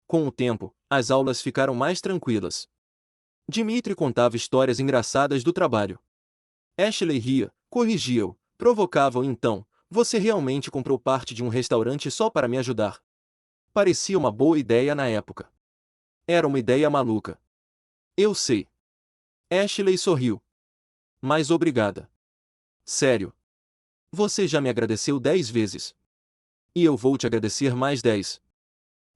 Com o tempo, as aulas ficaram mais tranquilas. Dmitry contava histórias engraçadas do trabalho. Ashley ria, corrigia-o, provocava-o. Então, você realmente comprou parte de um restaurante só para me ajudar? Parecia uma boa ideia na época. Era uma ideia maluca. Eu sei. Ashley sorriu. Mas obrigada. Sério. Você já me agradeceu 10 vezes. E eu vou te agradecer mais 10.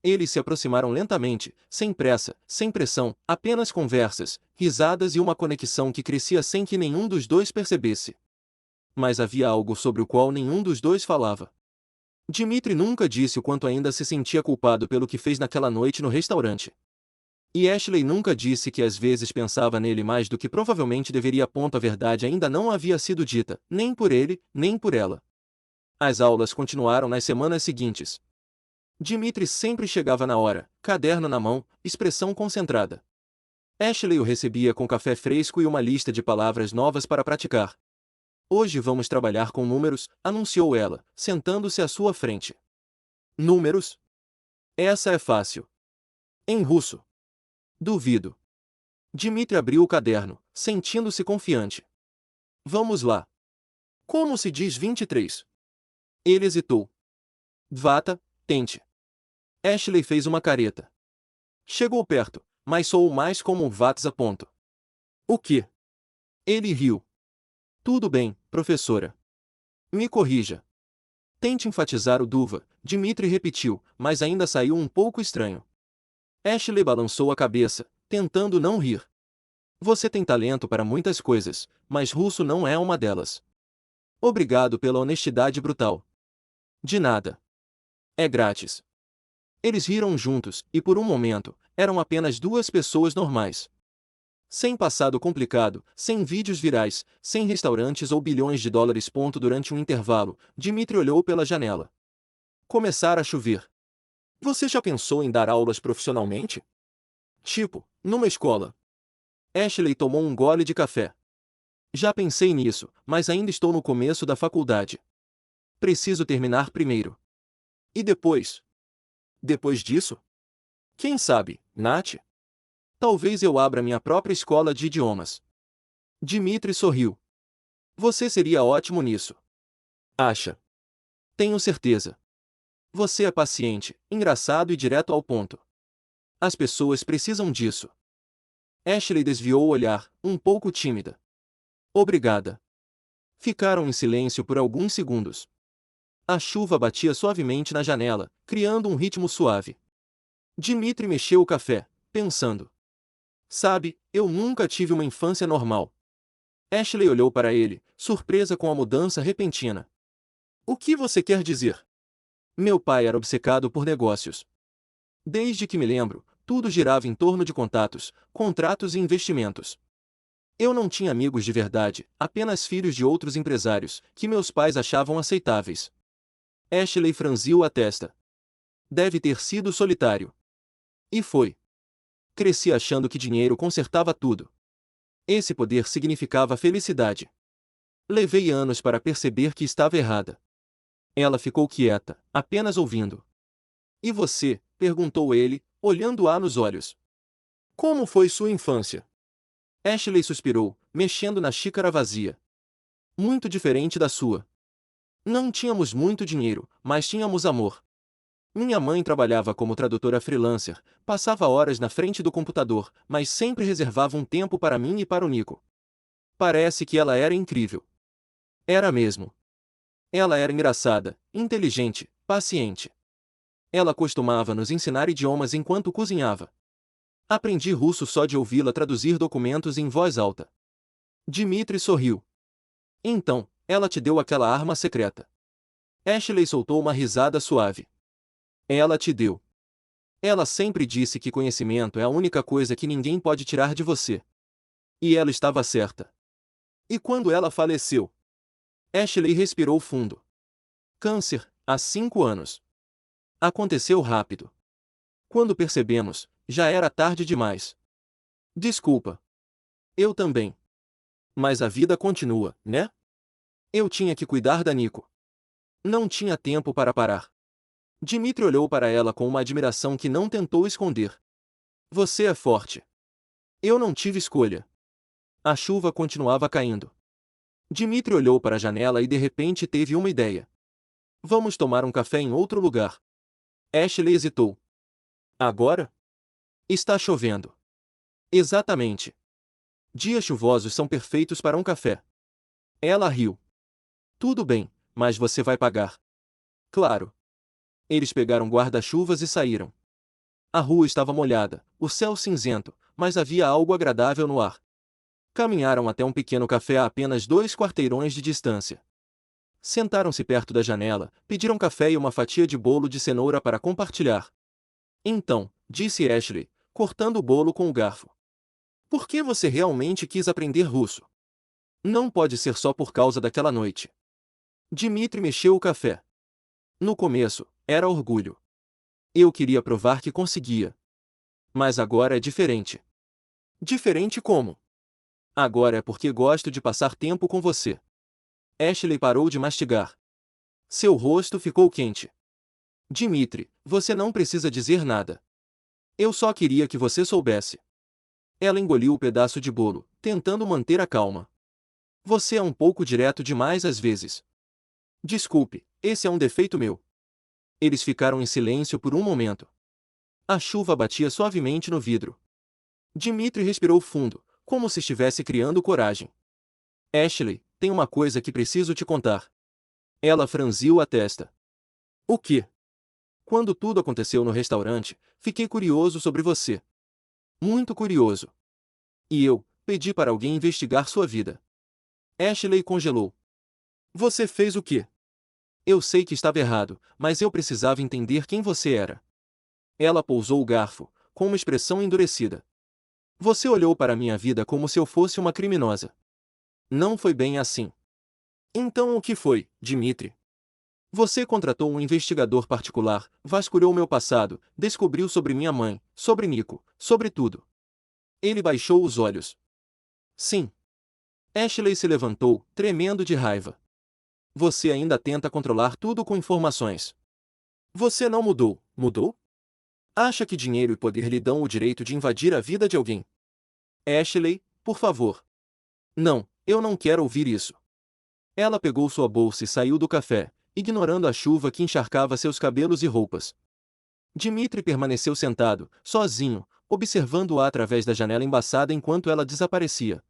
Eles se aproximaram lentamente, sem pressa, sem pressão, apenas conversas, risadas e uma conexão que crescia sem que nenhum dos dois percebesse. Mas havia algo sobre o qual nenhum dos dois falava. Dmitry nunca disse o quanto ainda se sentia culpado pelo que fez naquela noite no restaurante. E Ashley nunca disse que às vezes pensava nele mais do que provavelmente deveria. A verdade ainda não havia sido dita, nem por ele, nem por ela. As aulas continuaram nas semanas seguintes. Dmitry sempre chegava na hora, caderno na mão, expressão concentrada. Ashley o recebia com café fresco e uma lista de palavras novas para praticar. Hoje vamos trabalhar com números, anunciou ela, sentando-se à sua frente. Números? Essa é fácil. Em russo. Duvido. Dmitry abriu o caderno, sentindo-se confiante. Vamos lá. Como se diz 23? Ele hesitou. Vata, tente. Ashley fez uma careta. Chegou perto, mas soou mais como um Vatsa. O quê? Ele riu. Tudo bem, professora. Me corrija. Tente enfatizar o Duva, Dmitry repetiu, mas ainda saiu um pouco estranho. Ashley balançou a cabeça, tentando não rir. Você tem talento para muitas coisas, mas russo não é uma delas. Obrigado pela honestidade brutal. De nada. É grátis. Eles riram juntos, e por um momento, eram apenas duas pessoas normais. Sem passado complicado, sem vídeos virais, sem restaurantes ou bilhões de dólares. Durante um intervalo, Dmitry olhou pela janela. Começara a chover. Você já pensou em dar aulas profissionalmente? Tipo, numa escola. Ashley tomou um gole de café. Já pensei nisso, mas ainda estou no começo da faculdade. Preciso terminar primeiro. E depois? Depois disso? Quem sabe, Nath? Talvez eu abra minha própria escola de idiomas. Dmitry sorriu. Você seria ótimo nisso. Acha? Tenho certeza. Você é paciente, engraçado e direto ao ponto. As pessoas precisam disso. Ashley desviou o olhar, um pouco tímida. Obrigada. Ficaram em silêncio por alguns segundos. A chuva batia suavemente na janela, criando um ritmo suave. Dmitri mexeu o café, pensando. Sabe, eu nunca tive uma infância normal. Ashley olhou para ele, surpresa com a mudança repentina. O que você quer dizer? Meu pai era obcecado por negócios. Desde que me lembro, tudo girava em torno de contatos, contratos e investimentos. Eu não tinha amigos de verdade, apenas filhos de outros empresários, que meus pais achavam aceitáveis. Ashley franziu a testa. Deve ter sido solitário. E foi. Cresci achando que dinheiro consertava tudo. Esse poder significava felicidade. Levei anos para perceber que estava errada. Ela ficou quieta, apenas ouvindo. E você? Perguntou ele, olhando-a nos olhos. Como foi sua infância? Ashley suspirou, mexendo na xícara vazia. Muito diferente da sua. Não tínhamos muito dinheiro, mas tínhamos amor. Minha mãe trabalhava como tradutora freelancer, passava horas na frente do computador, mas sempre reservava um tempo para mim e para o Nico. Parece que ela era incrível. Era mesmo. Ela era engraçada, inteligente, paciente. Ela costumava nos ensinar idiomas enquanto cozinhava. Aprendi russo só de ouvi-la traduzir documentos em voz alta. Dmitri sorriu. Então, ela te deu aquela arma secreta. Ashley soltou uma risada suave. Ela te deu. Ela sempre disse que conhecimento é a única coisa que ninguém pode tirar de você. E ela estava certa. E quando ela faleceu? Ashley respirou fundo. Câncer, há 5 anos. Aconteceu rápido. Quando percebemos, já era tarde demais. Desculpa. Eu também. Mas a vida continua, né? Eu tinha que cuidar da Nico. Não tinha tempo para parar. Dmitri olhou para ela com uma admiração que não tentou esconder. Você é forte. Eu não tive escolha. A chuva continuava caindo. Dmitri olhou para a janela e de repente teve uma ideia. Vamos tomar um café em outro lugar. Ashley hesitou. Agora? Está chovendo. Exatamente. Dias chuvosos são perfeitos para um café. Ela riu. Tudo bem, mas você vai pagar. Claro. Eles pegaram guarda-chuvas e saíram. A rua estava molhada, o céu cinzento, mas havia algo agradável no ar. Caminharam até um pequeno café a apenas 2 quarteirões de distância. Sentaram-se perto da janela, pediram café e uma fatia de bolo de cenoura para compartilhar. Então, disse Ashley, cortando o bolo com o garfo. Por que você realmente quis aprender russo? Não pode ser só por causa daquela noite. Dmitri mexeu o café. No começo, era orgulho. Eu queria provar que conseguia. Mas agora é diferente. Diferente como? Agora é porque gosto de passar tempo com você. Ashley parou de mastigar. Seu rosto ficou quente. Dmitri, você não precisa dizer nada. Eu só queria que você soubesse. Ela engoliu o pedaço de bolo, tentando manter a calma. Você é um pouco direto demais às vezes. Desculpe, esse é um defeito meu. Eles ficaram em silêncio por um momento. A chuva batia suavemente no vidro. Dmitri respirou fundo, como se estivesse criando coragem. Ashley, tem uma coisa que preciso te contar. Ela franziu a testa. O quê? Quando tudo aconteceu no restaurante, fiquei curioso sobre você. Muito curioso. E eu pedi para alguém investigar sua vida. Ashley congelou. Você fez o quê? Eu sei que estava errado, mas eu precisava entender quem você era. Ela pousou o garfo, com uma expressão endurecida. Você olhou para minha vida como se eu fosse uma criminosa. Não foi bem assim. Então o que foi, Dmitri? Você contratou um investigador particular, vasculhou meu passado, descobriu sobre minha mãe, sobre Nico, sobre tudo. Ele baixou os olhos. Sim. Ashley se levantou, tremendo de raiva. Você ainda tenta controlar tudo com informações. Você não mudou, mudou? Acha que dinheiro e poder lhe dão o direito de invadir a vida de alguém? Ashley, por favor. Não, eu não quero ouvir isso. Ela pegou sua bolsa e saiu do café, ignorando a chuva que encharcava seus cabelos e roupas. Dmitri permaneceu sentado, sozinho, observando-a através da janela embaçada enquanto ela desaparecia.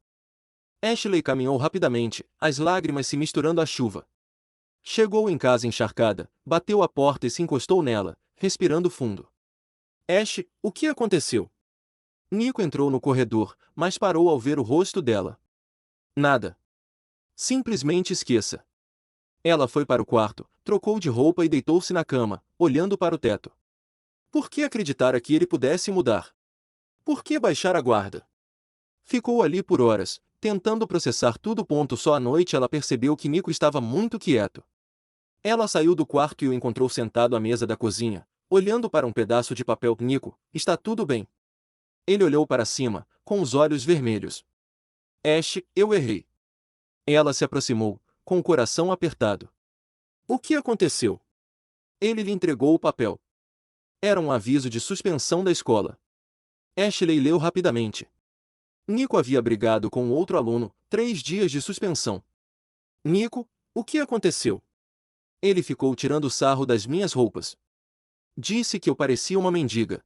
Ashley caminhou rapidamente, as lágrimas se misturando à chuva. Chegou em casa encharcada, bateu a porta e se encostou nela, respirando fundo. Ash, o que aconteceu? Nico entrou no corredor, mas parou ao ver o rosto dela. Nada. Simplesmente esqueça. Ela foi para o quarto, trocou de roupa e deitou-se na cama, olhando para o teto. Por que acreditara que ele pudesse mudar? Por que baixar a guarda? Ficou ali por horas, tentando processar tudo. Só à noite ela percebeu que Nico estava muito quieto. Ela saiu do quarto e o encontrou sentado à mesa da cozinha, olhando para um pedaço de papel. Nico, está tudo bem? Ele olhou para cima, com os olhos vermelhos. Ash, eu errei. Ela se aproximou, com o coração apertado. O que aconteceu? Ele lhe entregou o papel. Era um aviso de suspensão da escola. Ashley leu rapidamente. Nico havia brigado com outro aluno, 3 dias de suspensão. Nico, o que aconteceu? Ele ficou tirando sarro das minhas roupas. Disse que eu parecia uma mendiga.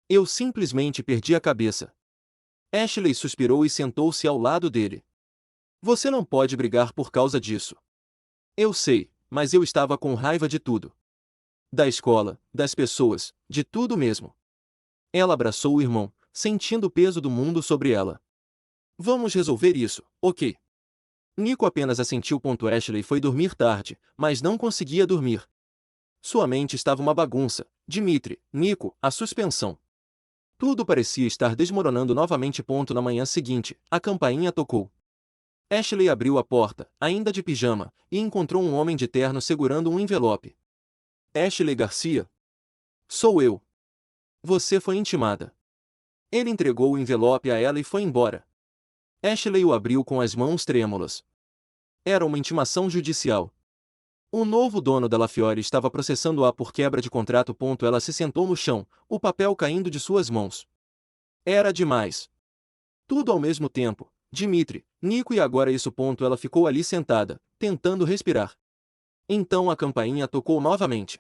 Eu simplesmente perdi a cabeça. Ashley suspirou e sentou-se ao lado dele. Você não pode brigar por causa disso. Eu sei, mas eu estava com raiva de tudo. Da escola, das pessoas, de tudo mesmo. Ela abraçou o irmão, sentindo o peso do mundo sobre ela. Vamos resolver isso, ok? Nico apenas assentiu. Ashley foi dormir tarde, mas não conseguia dormir. Sua mente estava uma bagunça. Dimitri, Nico, a suspensão. Tudo parecia estar desmoronando novamente. Na manhã seguinte, a campainha tocou. Ashley abriu a porta, ainda de pijama, e encontrou um homem de terno segurando um envelope. Ashley Garcia? Sou eu. Você foi intimada. Ele entregou o envelope a ela e foi embora. Ashley o abriu com as mãos trêmulas. Era uma intimação judicial. O novo dono da La Fiore estava processando-a por quebra de contrato. Ela se sentou no chão, o papel caindo de suas mãos. Era demais. Tudo ao mesmo tempo. Dimitri, Nico e agora isso. Ela ficou ali sentada, tentando respirar. Então a campainha tocou novamente.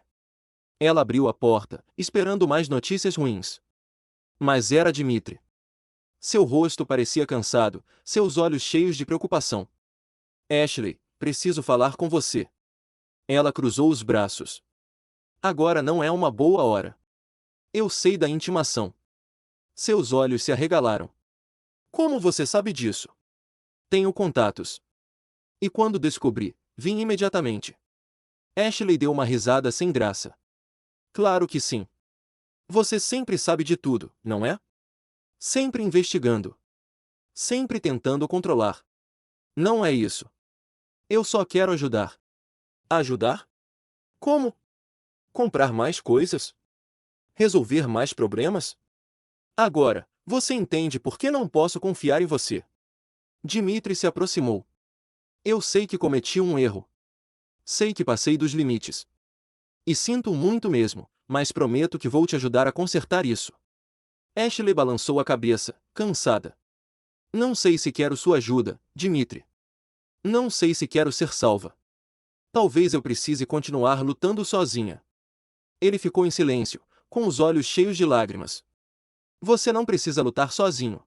Ela abriu a porta, esperando mais notícias ruins. Mas era Dimitri. Seu rosto parecia cansado, seus olhos cheios de preocupação. Ashley, preciso falar com você. Ela cruzou os braços. Agora não é uma boa hora. Eu sei da intimação. Seus olhos se arregalaram. Como você sabe disso? Tenho contatos. E quando descobri, vim imediatamente. Ashley deu uma risada sem graça. Claro que sim. Você sempre sabe de tudo, não é? Sempre investigando. Sempre tentando controlar. Não é isso. Eu só quero ajudar. Ajudar? Como? Comprar mais coisas? Resolver mais problemas? Agora, você entende por que não posso confiar em você. Dimitri se aproximou. Eu sei que cometi um erro. Sei que passei dos limites. E sinto muito mesmo, mas prometo que vou te ajudar a consertar isso. Ashley balançou a cabeça, cansada. Não sei se quero sua ajuda, Dimitri. Não sei se quero ser salva. Talvez eu precise continuar lutando sozinha. Ele ficou em silêncio, com os olhos cheios de lágrimas. Você não precisa lutar sozinho.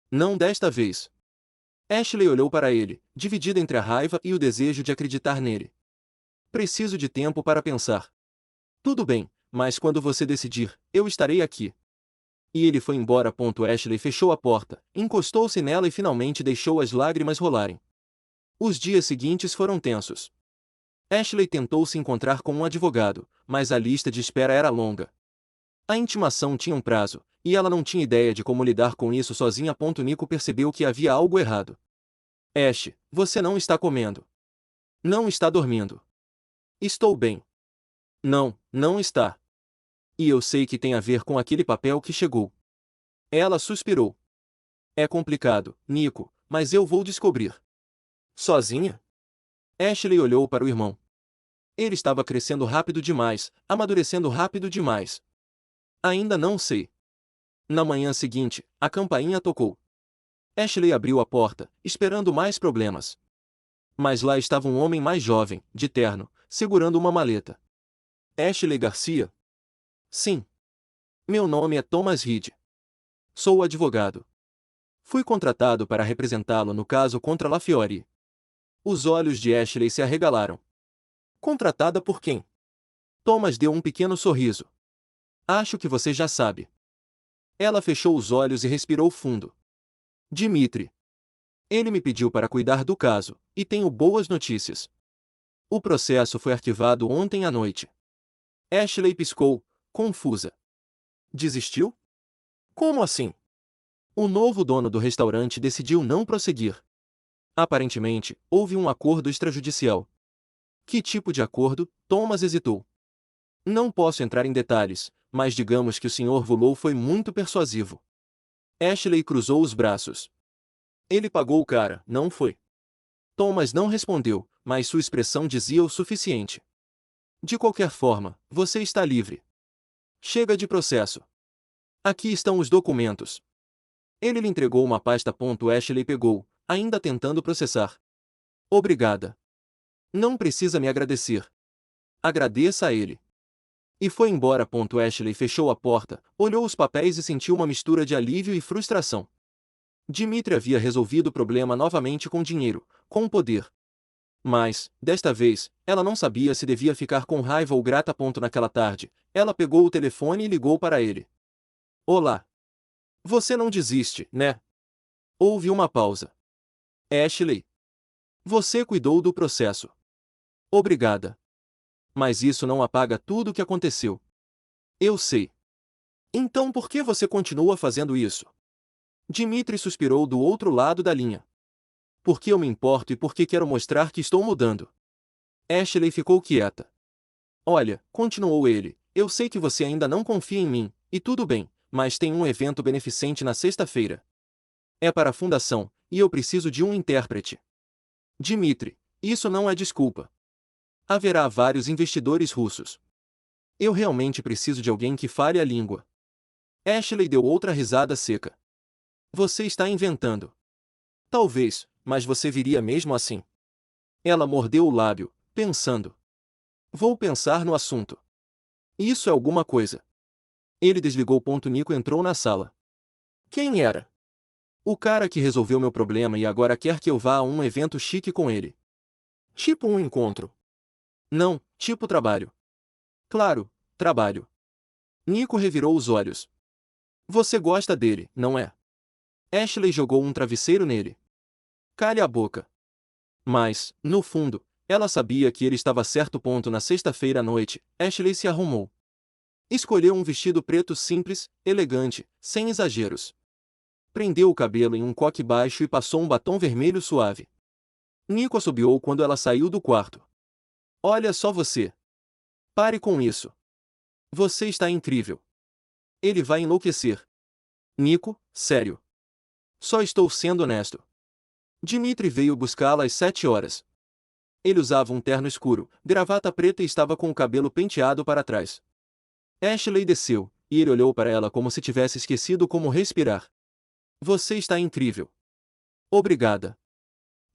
Não desta vez. Ashley olhou para ele, dividida entre a raiva e o desejo de acreditar nele. Preciso de tempo para pensar. Tudo bem, mas quando você decidir, eu estarei aqui. E ele foi embora. Ashley fechou a porta, encostou-se nela e finalmente deixou as lágrimas rolarem. Os dias seguintes foram tensos. Ashley tentou se encontrar com um advogado, mas a lista de espera era longa. A intimação tinha um prazo, e ela não tinha ideia de como lidar com isso sozinha. Nico percebeu que havia algo errado. Ash, você não está comendo. Não está dormindo. Estou bem. Não, não está. E eu sei que tem a ver com aquele papel que chegou. Ela suspirou. É complicado, Nico, mas eu vou descobrir. Sozinha? Ashley olhou para o irmão. Ele estava crescendo rápido demais, amadurecendo rápido demais. Ainda não sei. Na manhã seguinte, a campainha tocou. Ashley abriu a porta, esperando mais problemas. Mas lá estava um homem mais jovem, de terno, segurando uma maleta. Ashley Garcia? Sim. Meu nome é Thomas Reed. Sou advogado. Fui contratado para representá-lo no caso contra La Fiore. Os olhos de Ashley se arregalaram. Contratada por quem? Thomas deu um pequeno sorriso. Acho que você já sabe. Ela fechou os olhos e respirou fundo. Dimitri. Ele me pediu para cuidar do caso, e tenho boas notícias. O processo foi arquivado ontem à noite. Ashley piscou, confusa. Desistiu? Como assim? O novo dono do restaurante decidiu não prosseguir. Aparentemente, houve um acordo extrajudicial. Que tipo de acordo? Thomas hesitou. Não posso entrar em detalhes, mas digamos que o Sr. Vulou foi muito persuasivo. Ashley cruzou os braços. Ele pagou o cara, não foi? Thomas não respondeu, mas sua expressão dizia o suficiente. De qualquer forma, você está livre. Chega de processo. Aqui estão os documentos. Ele lhe entregou uma pasta. Ashley pegou, ainda tentando processar. Obrigada. Não precisa me agradecer. Agradeça a ele. E foi embora. Ashley fechou a porta, olhou os papéis e sentiu uma mistura de alívio e frustração. Dimitri havia resolvido o problema novamente com dinheiro, com poder. Mas, desta vez, ela não sabia se devia ficar com raiva ou grata. Naquela tarde, ela pegou o telefone e ligou para ele. Olá. Você não desiste, né? Houve uma pausa. Ashley. Você cuidou do processo. Obrigada. Mas isso não apaga tudo o que aconteceu. Eu sei. Então por que você continua fazendo isso? Dimitri suspirou do outro lado da linha. Porque eu me importo e porque quero mostrar que estou mudando. Ashley ficou quieta. Olha, continuou ele, eu sei que você ainda não confia em mim, e tudo bem, mas tem um evento beneficente na sexta-feira. É para a fundação, e eu preciso de um intérprete. Dimitri, isso não é desculpa. Haverá vários investidores russos. Eu realmente preciso de alguém que fale a língua. Ashley deu outra risada seca. Você está inventando. Talvez, mas você viria mesmo assim. Ela mordeu o lábio, pensando. Vou pensar no assunto. Isso é alguma coisa. Ele desligou. Nico entrou na sala. Quem era? O cara que resolveu meu problema e agora quer que eu vá a um evento chique com ele. Tipo um encontro. Não, tipo trabalho. Claro, trabalho. Nico revirou os olhos. Você gosta dele, não é? Ashley jogou um travesseiro nele. Cale a boca. Mas, no fundo, ela sabia que ele estava certo. Na sexta-feira à noite, Ashley se arrumou. Escolheu um vestido preto simples, elegante, sem exageros. Prendeu o cabelo em um coque baixo e passou um batom vermelho suave. Nico assobiou quando ela saiu do quarto. Olha só você. Pare com isso. Você está incrível. Ele vai enlouquecer. Nico, sério. Só estou sendo honesto. Dimitri veio buscá-la às 7 horas. Ele usava um terno escuro, gravata preta e estava com o cabelo penteado para trás. Ashley desceu, e ele olhou para ela como se tivesse esquecido como respirar. Você está incrível. Obrigada.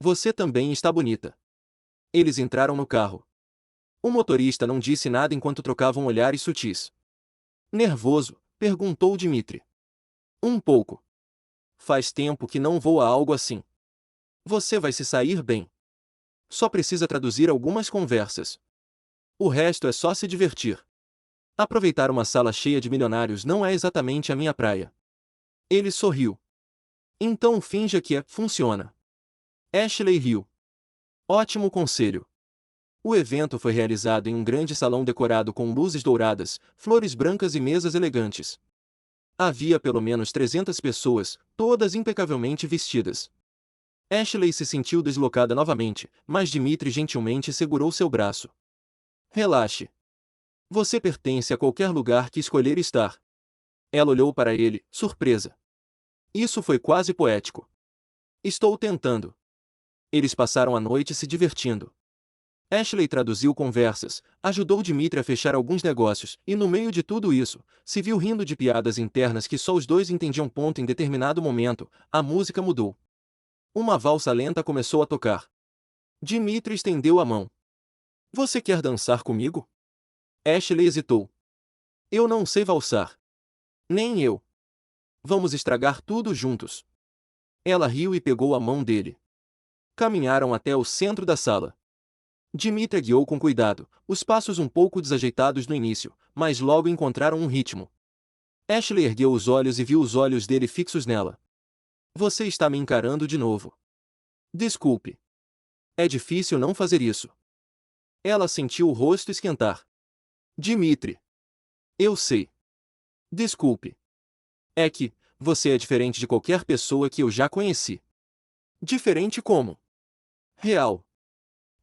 Você também está bonita. Eles entraram no carro. O motorista não disse nada enquanto trocavam olhares sutis. Nervoso? Perguntou Dimitri. Um pouco. Faz tempo que não vou a algo assim. Você vai se sair bem. Só precisa traduzir algumas conversas. O resto é só se divertir. Aproveitar uma sala cheia de milionários não é exatamente a minha praia. Ele sorriu. Então finja que funciona. Ashley riu. Ótimo conselho. O evento foi realizado em um grande salão decorado com luzes douradas, flores brancas e mesas elegantes. Havia pelo menos 300 pessoas, todas impecavelmente vestidas. Ashley se sentiu deslocada novamente, mas Dimitri gentilmente segurou seu braço. Relaxe. Você pertence a qualquer lugar que escolher estar. Ela olhou para ele, surpresa. Isso foi quase poético. Estou tentando. Eles passaram a noite se divertindo. Ashley traduziu conversas, ajudou Dimitri a fechar alguns negócios, e no meio de tudo isso, se viu rindo de piadas internas que só os dois entendiam. Em determinado momento, a música mudou. Uma valsa lenta começou a tocar. Dimitri estendeu a mão. Você quer dançar comigo? Ashley hesitou. Eu não sei valsar. Nem eu. Vamos estragar tudo juntos. Ela riu e pegou a mão dele. Caminharam até o centro da sala. Dmitri guiou com cuidado, os passos um pouco desajeitados no início, mas logo encontraram um ritmo. Ashley ergueu os olhos e viu os olhos dele fixos nela. Você está me encarando de novo. Desculpe. É difícil não fazer isso. Ela sentiu o rosto esquentar. Dmitri. Eu sei. Desculpe. É que, você é diferente de qualquer pessoa que eu já conheci. Diferente como? Real.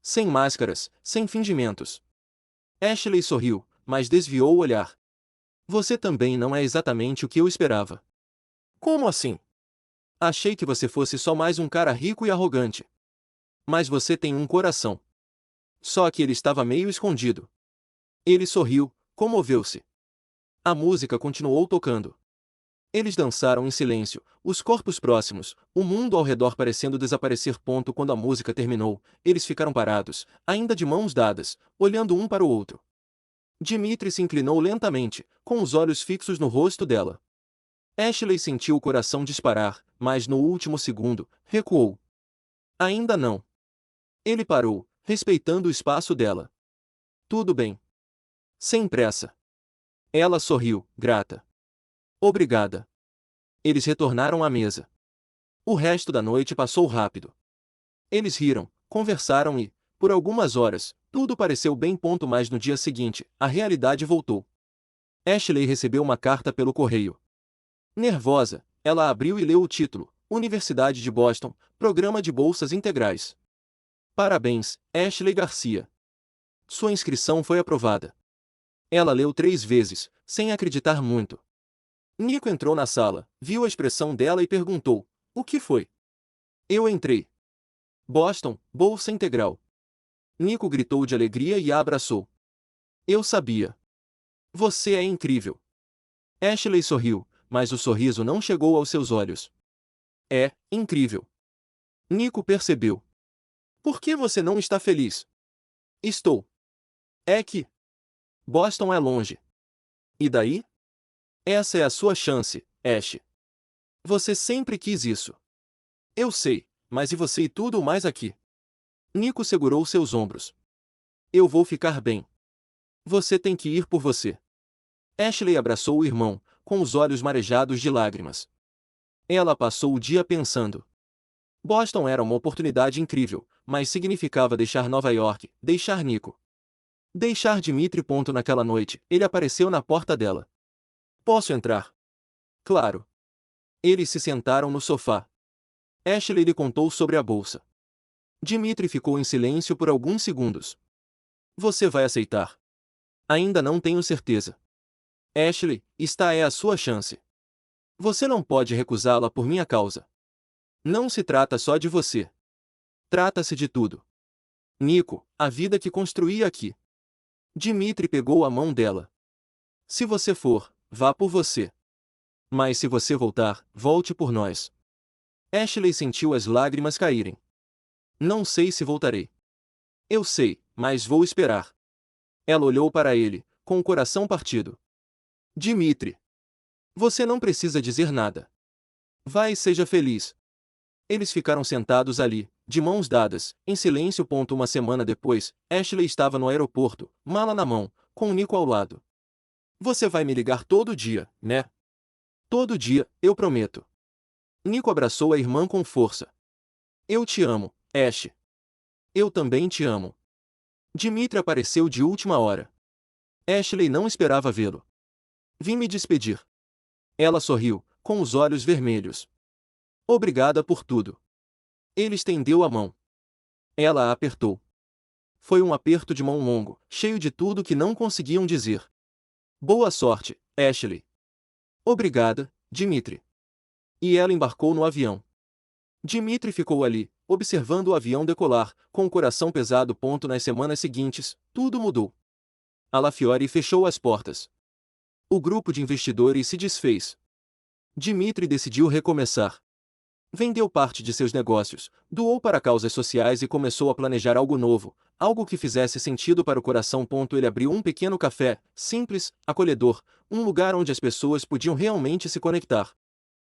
Sem máscaras, sem fingimentos. Ashley sorriu, mas desviou o olhar. Você também não é exatamente o que eu esperava. Como assim? Achei que você fosse só mais um cara rico e arrogante. Mas você tem um coração. Só que ele estava meio escondido. Ele sorriu, comoveu-se. A música continuou tocando. Eles dançaram em silêncio, os corpos próximos, o mundo ao redor parecendo desaparecer. Quando a música terminou, eles ficaram parados, ainda de mãos dadas, olhando um para o outro. Dmitri se inclinou lentamente, com os olhos fixos no rosto dela. Ashley sentiu o coração disparar, mas no último segundo, recuou. Ainda não. Ele parou, respeitando o espaço dela. Tudo bem. Sem pressa. Ela sorriu, grata. Obrigada. Eles retornaram à mesa. O resto da noite passou rápido. Eles riram, conversaram e, por algumas horas, tudo pareceu bem. Mas no dia seguinte, a realidade voltou. Ashley recebeu uma carta pelo correio. Nervosa, ela abriu e leu o título: Universidade de Boston, Programa de Bolsas Integrais. Parabéns, Ashley Garcia. Sua inscrição foi aprovada. Ela leu 3 vezes, sem acreditar muito. Nico entrou na sala, viu a expressão dela e perguntou: o que foi? Eu entrei. Boston, bolsa integral. Nico gritou de alegria e a abraçou. Eu sabia. Você é incrível. Ashley sorriu, mas o sorriso não chegou aos seus olhos. É, incrível. Nico percebeu. Por que você não está feliz? Estou. É que Boston é longe. E daí? Essa é a sua chance, Ash. Você sempre quis isso. Eu sei, mas e você e tudo mais aqui? Nico segurou seus ombros. Eu vou ficar bem. Você tem que ir por você. Ashley abraçou o irmão, com os olhos marejados de lágrimas. Ela passou o dia pensando. Boston era uma oportunidade incrível, mas significava deixar Nova York, deixar Nico. Deixar Dmitri. Naquela noite, ele apareceu na porta dela. Posso entrar? Claro. Eles se sentaram no sofá. Ashley lhe contou sobre a bolsa. Dmitri ficou em silêncio por alguns segundos. Você vai aceitar? Ainda não tenho certeza. Ashley, esta é a sua chance. Você não pode recusá-la por minha causa. Não se trata só de você. Trata-se de tudo. Nico, a vida que construí aqui. Dmitri pegou a mão dela. Se você for, vá por você. Mas se você voltar, volte por nós. Ashley sentiu as lágrimas caírem. Não sei se voltarei. Eu sei, mas vou esperar. Ela olhou para ele, com o coração partido. Dmitri. Você não precisa dizer nada. Vá e seja feliz. Eles ficaram sentados ali, de mãos dadas, em silêncio. Uma semana depois, Ashley estava no aeroporto, mala na mão, com o Nico ao lado. Você vai me ligar todo dia, né? Todo dia, eu prometo. Nico abraçou a irmã com força. Eu te amo, Ash. Eu também te amo. Dmitri apareceu de última hora. Ashley não esperava vê-lo. Vim me despedir. Ela sorriu, com os olhos vermelhos. Obrigada por tudo. Ele estendeu a mão. Ela a apertou. Foi um aperto de mão longo, cheio de tudo que não conseguiam dizer. Boa sorte, Ashley. Obrigada, Dmitri. E ela embarcou no avião. Dmitri ficou ali, observando o avião decolar, com o coração pesado. Nas semanas seguintes, tudo mudou. A LaFiore fechou as portas. O grupo de investidores se desfez. Dmitri decidiu recomeçar. Vendeu parte de seus negócios, doou para causas sociais e começou a planejar algo novo, algo que fizesse sentido para o coração. Ele abriu um pequeno café, simples, acolhedor, um lugar onde as pessoas podiam realmente se conectar.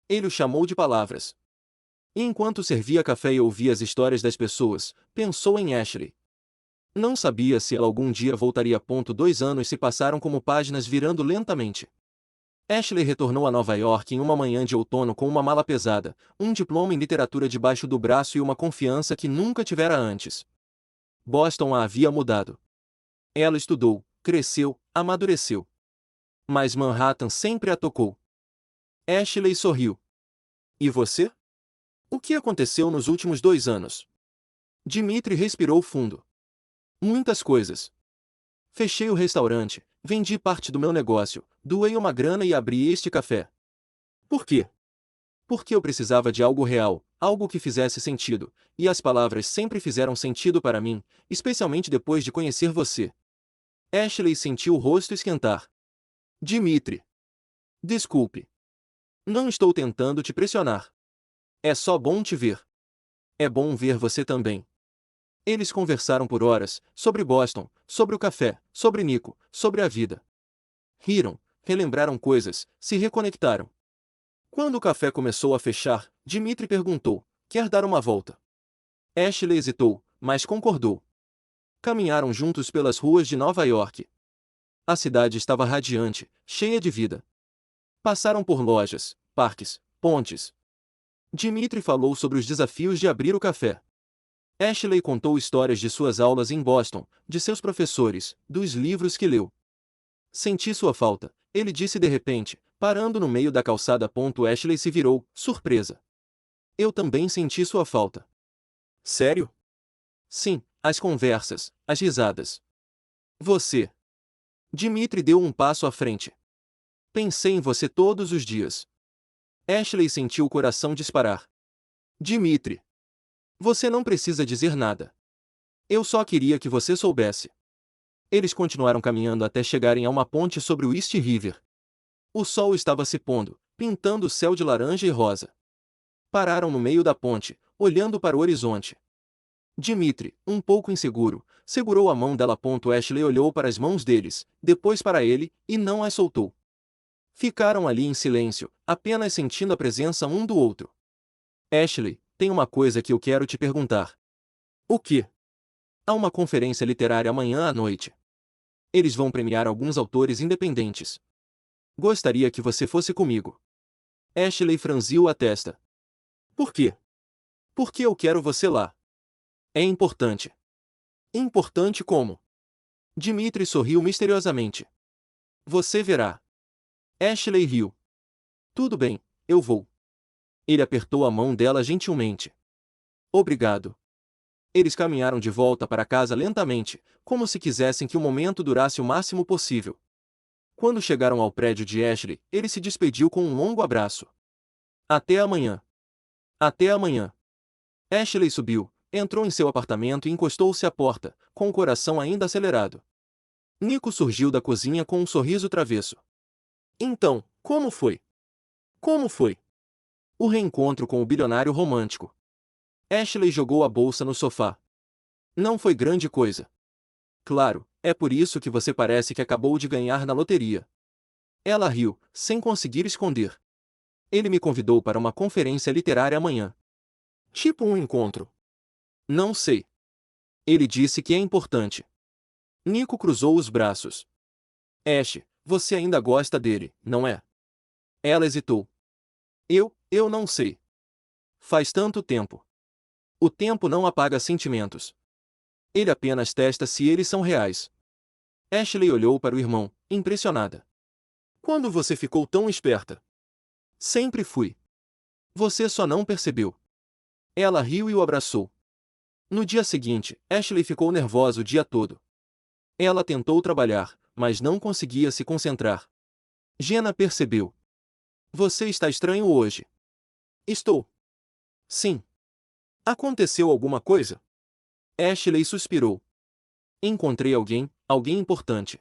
Ele o chamou de Palavras. E enquanto servia café e ouvia as histórias das pessoas, pensou em Ashley. Não sabia se ela algum dia voltaria. 2 anos se passaram como páginas virando lentamente. Ashley retornou a Nova York em uma manhã de outono com uma mala pesada, um diploma em literatura debaixo do braço e uma confiança que nunca tivera antes. Boston a havia mudado. Ela estudou, cresceu, amadureceu. Mas Manhattan sempre a tocou. Ashley sorriu. E você? O que aconteceu nos últimos 2 anos? Dimitri respirou fundo. Muitas coisas. Fechei o restaurante, vendi parte do meu negócio, doei uma grana e abri este café. Por quê? Porque eu precisava de algo real, algo que fizesse sentido, e as palavras sempre fizeram sentido para mim, especialmente depois de conhecer você. Ashley sentiu o rosto esquentar. Dimitri. Desculpe. Não estou tentando te pressionar. É só bom te ver. É bom ver você também. Eles conversaram por horas, sobre Boston, sobre o café, sobre Nico, sobre a vida. Riram, relembraram coisas, se reconectaram. Quando o café começou a fechar, Dimitri perguntou: quer dar uma volta? Ashley hesitou, mas concordou. Caminharam juntos pelas ruas de Nova York. A cidade estava radiante, cheia de vida. Passaram por lojas, parques, pontes. Dimitri falou sobre os desafios de abrir o café. Ashley contou histórias de suas aulas em Boston, de seus professores, dos livros que leu. Senti sua falta, ele disse de repente, parando no meio da calçada. Ashley se virou, surpresa. Eu também senti sua falta. Sério? Sim, as conversas, as risadas. Você. Dimitri deu um passo à frente. Pensei em você todos os dias. Ashley sentiu o coração disparar. Dimitri. Você não precisa dizer nada. Eu só queria que você soubesse. Eles continuaram caminhando até chegarem a uma ponte sobre o East River. O sol estava se pondo, pintando o céu de laranja e rosa. Pararam no meio da ponte, olhando para o horizonte. Dimitri, um pouco inseguro, segurou a mão dela. Ashley olhou para as mãos deles, depois para ele, e não as soltou. Ficaram ali em silêncio, apenas sentindo a presença um do outro. Ashley, tem uma coisa que eu quero te perguntar. O quê? Há uma conferência literária amanhã à noite. Eles vão premiar alguns autores independentes. Gostaria que você fosse comigo. Ashley franziu a testa. Por quê? Porque eu quero você lá. É importante. Importante como? Dimitri sorriu misteriosamente. Você verá. Ashley riu. Tudo bem, eu vou. Ele apertou a mão dela gentilmente. Obrigado. Eles caminharam de volta para casa lentamente, como se quisessem que o momento durasse o máximo possível. Quando chegaram ao prédio de Ashley, ele se despediu com um longo abraço. Até amanhã. Até amanhã. Ashley subiu, entrou em seu apartamento e encostou-se à porta, com o coração ainda acelerado. Nico surgiu da cozinha com um sorriso travesso. Então, como foi? Como foi? O reencontro com o bilionário romântico. Ashley jogou a bolsa no sofá. Não foi grande coisa. Claro, é por isso que você parece que acabou de ganhar na loteria. Ela riu, sem conseguir esconder. Ele me convidou para uma conferência literária amanhã. Tipo um encontro. Não sei. Ele disse que é importante. Nico cruzou os braços. Ash, você ainda gosta dele, não é? Ela hesitou. Eu não sei. Faz tanto tempo. O tempo não apaga sentimentos. Ele apenas testa se eles são reais. Ashley olhou para o irmão, impressionada. Quando você ficou tão esperta? Sempre fui. Você só não percebeu. Ela riu e o abraçou. No dia seguinte, Ashley ficou nervosa o dia todo. Ela tentou trabalhar, mas não conseguia se concentrar. Jenna percebeu. Você está estranho hoje. Estou. Sim. Aconteceu alguma coisa? Ashley suspirou. Encontrei alguém importante.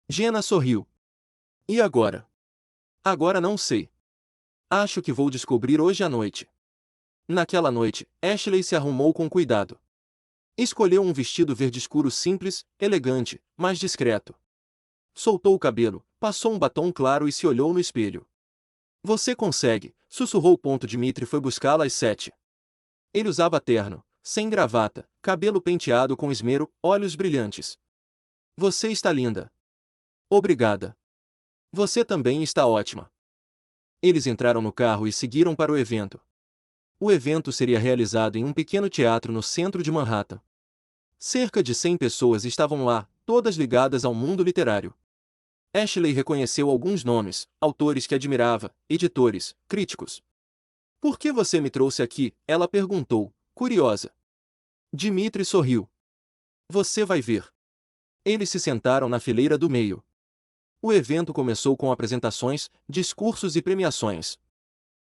Jenna sorriu. E agora? Agora não sei. Acho que vou descobrir hoje à noite. Naquela noite, Ashley se arrumou com cuidado. Escolheu um vestido verde escuro simples, elegante, mas discreto. Soltou o cabelo, passou um batom claro e se olhou no espelho. Você consegue, sussurrou. Dimitri foi buscá-la às 7. Ele usava terno, sem gravata, cabelo penteado com esmero, olhos brilhantes. Você está linda. Obrigada. Você também está ótima. Eles entraram no carro e seguiram para o evento. O evento seria realizado em um pequeno teatro no centro de Manhattan. Cerca de 100 pessoas estavam lá, todas ligadas ao mundo literário. Ashley reconheceu alguns nomes, autores que admirava, editores, críticos. Por que você me trouxe aqui? Ela perguntou, curiosa. Dmitri sorriu. Você vai ver. Eles se sentaram na fileira do meio. O evento começou com apresentações, discursos e premiações.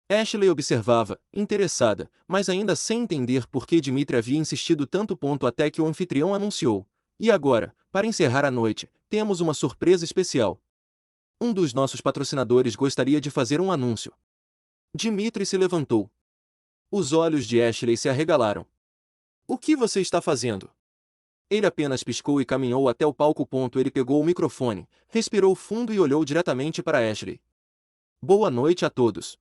Ashley observava, interessada, mas ainda sem entender por que Dmitri havia insistido tanto ponto até que o anfitrião anunciou. E agora, para encerrar a noite, temos uma surpresa especial. Um dos nossos patrocinadores gostaria de fazer um anúncio. Dmitri se levantou. Os olhos de Ashley se arregalaram. O que você está fazendo? Ele apenas piscou e caminhou até o palco. Ele pegou o microfone, respirou fundo e olhou diretamente para Ashley. Boa noite a todos.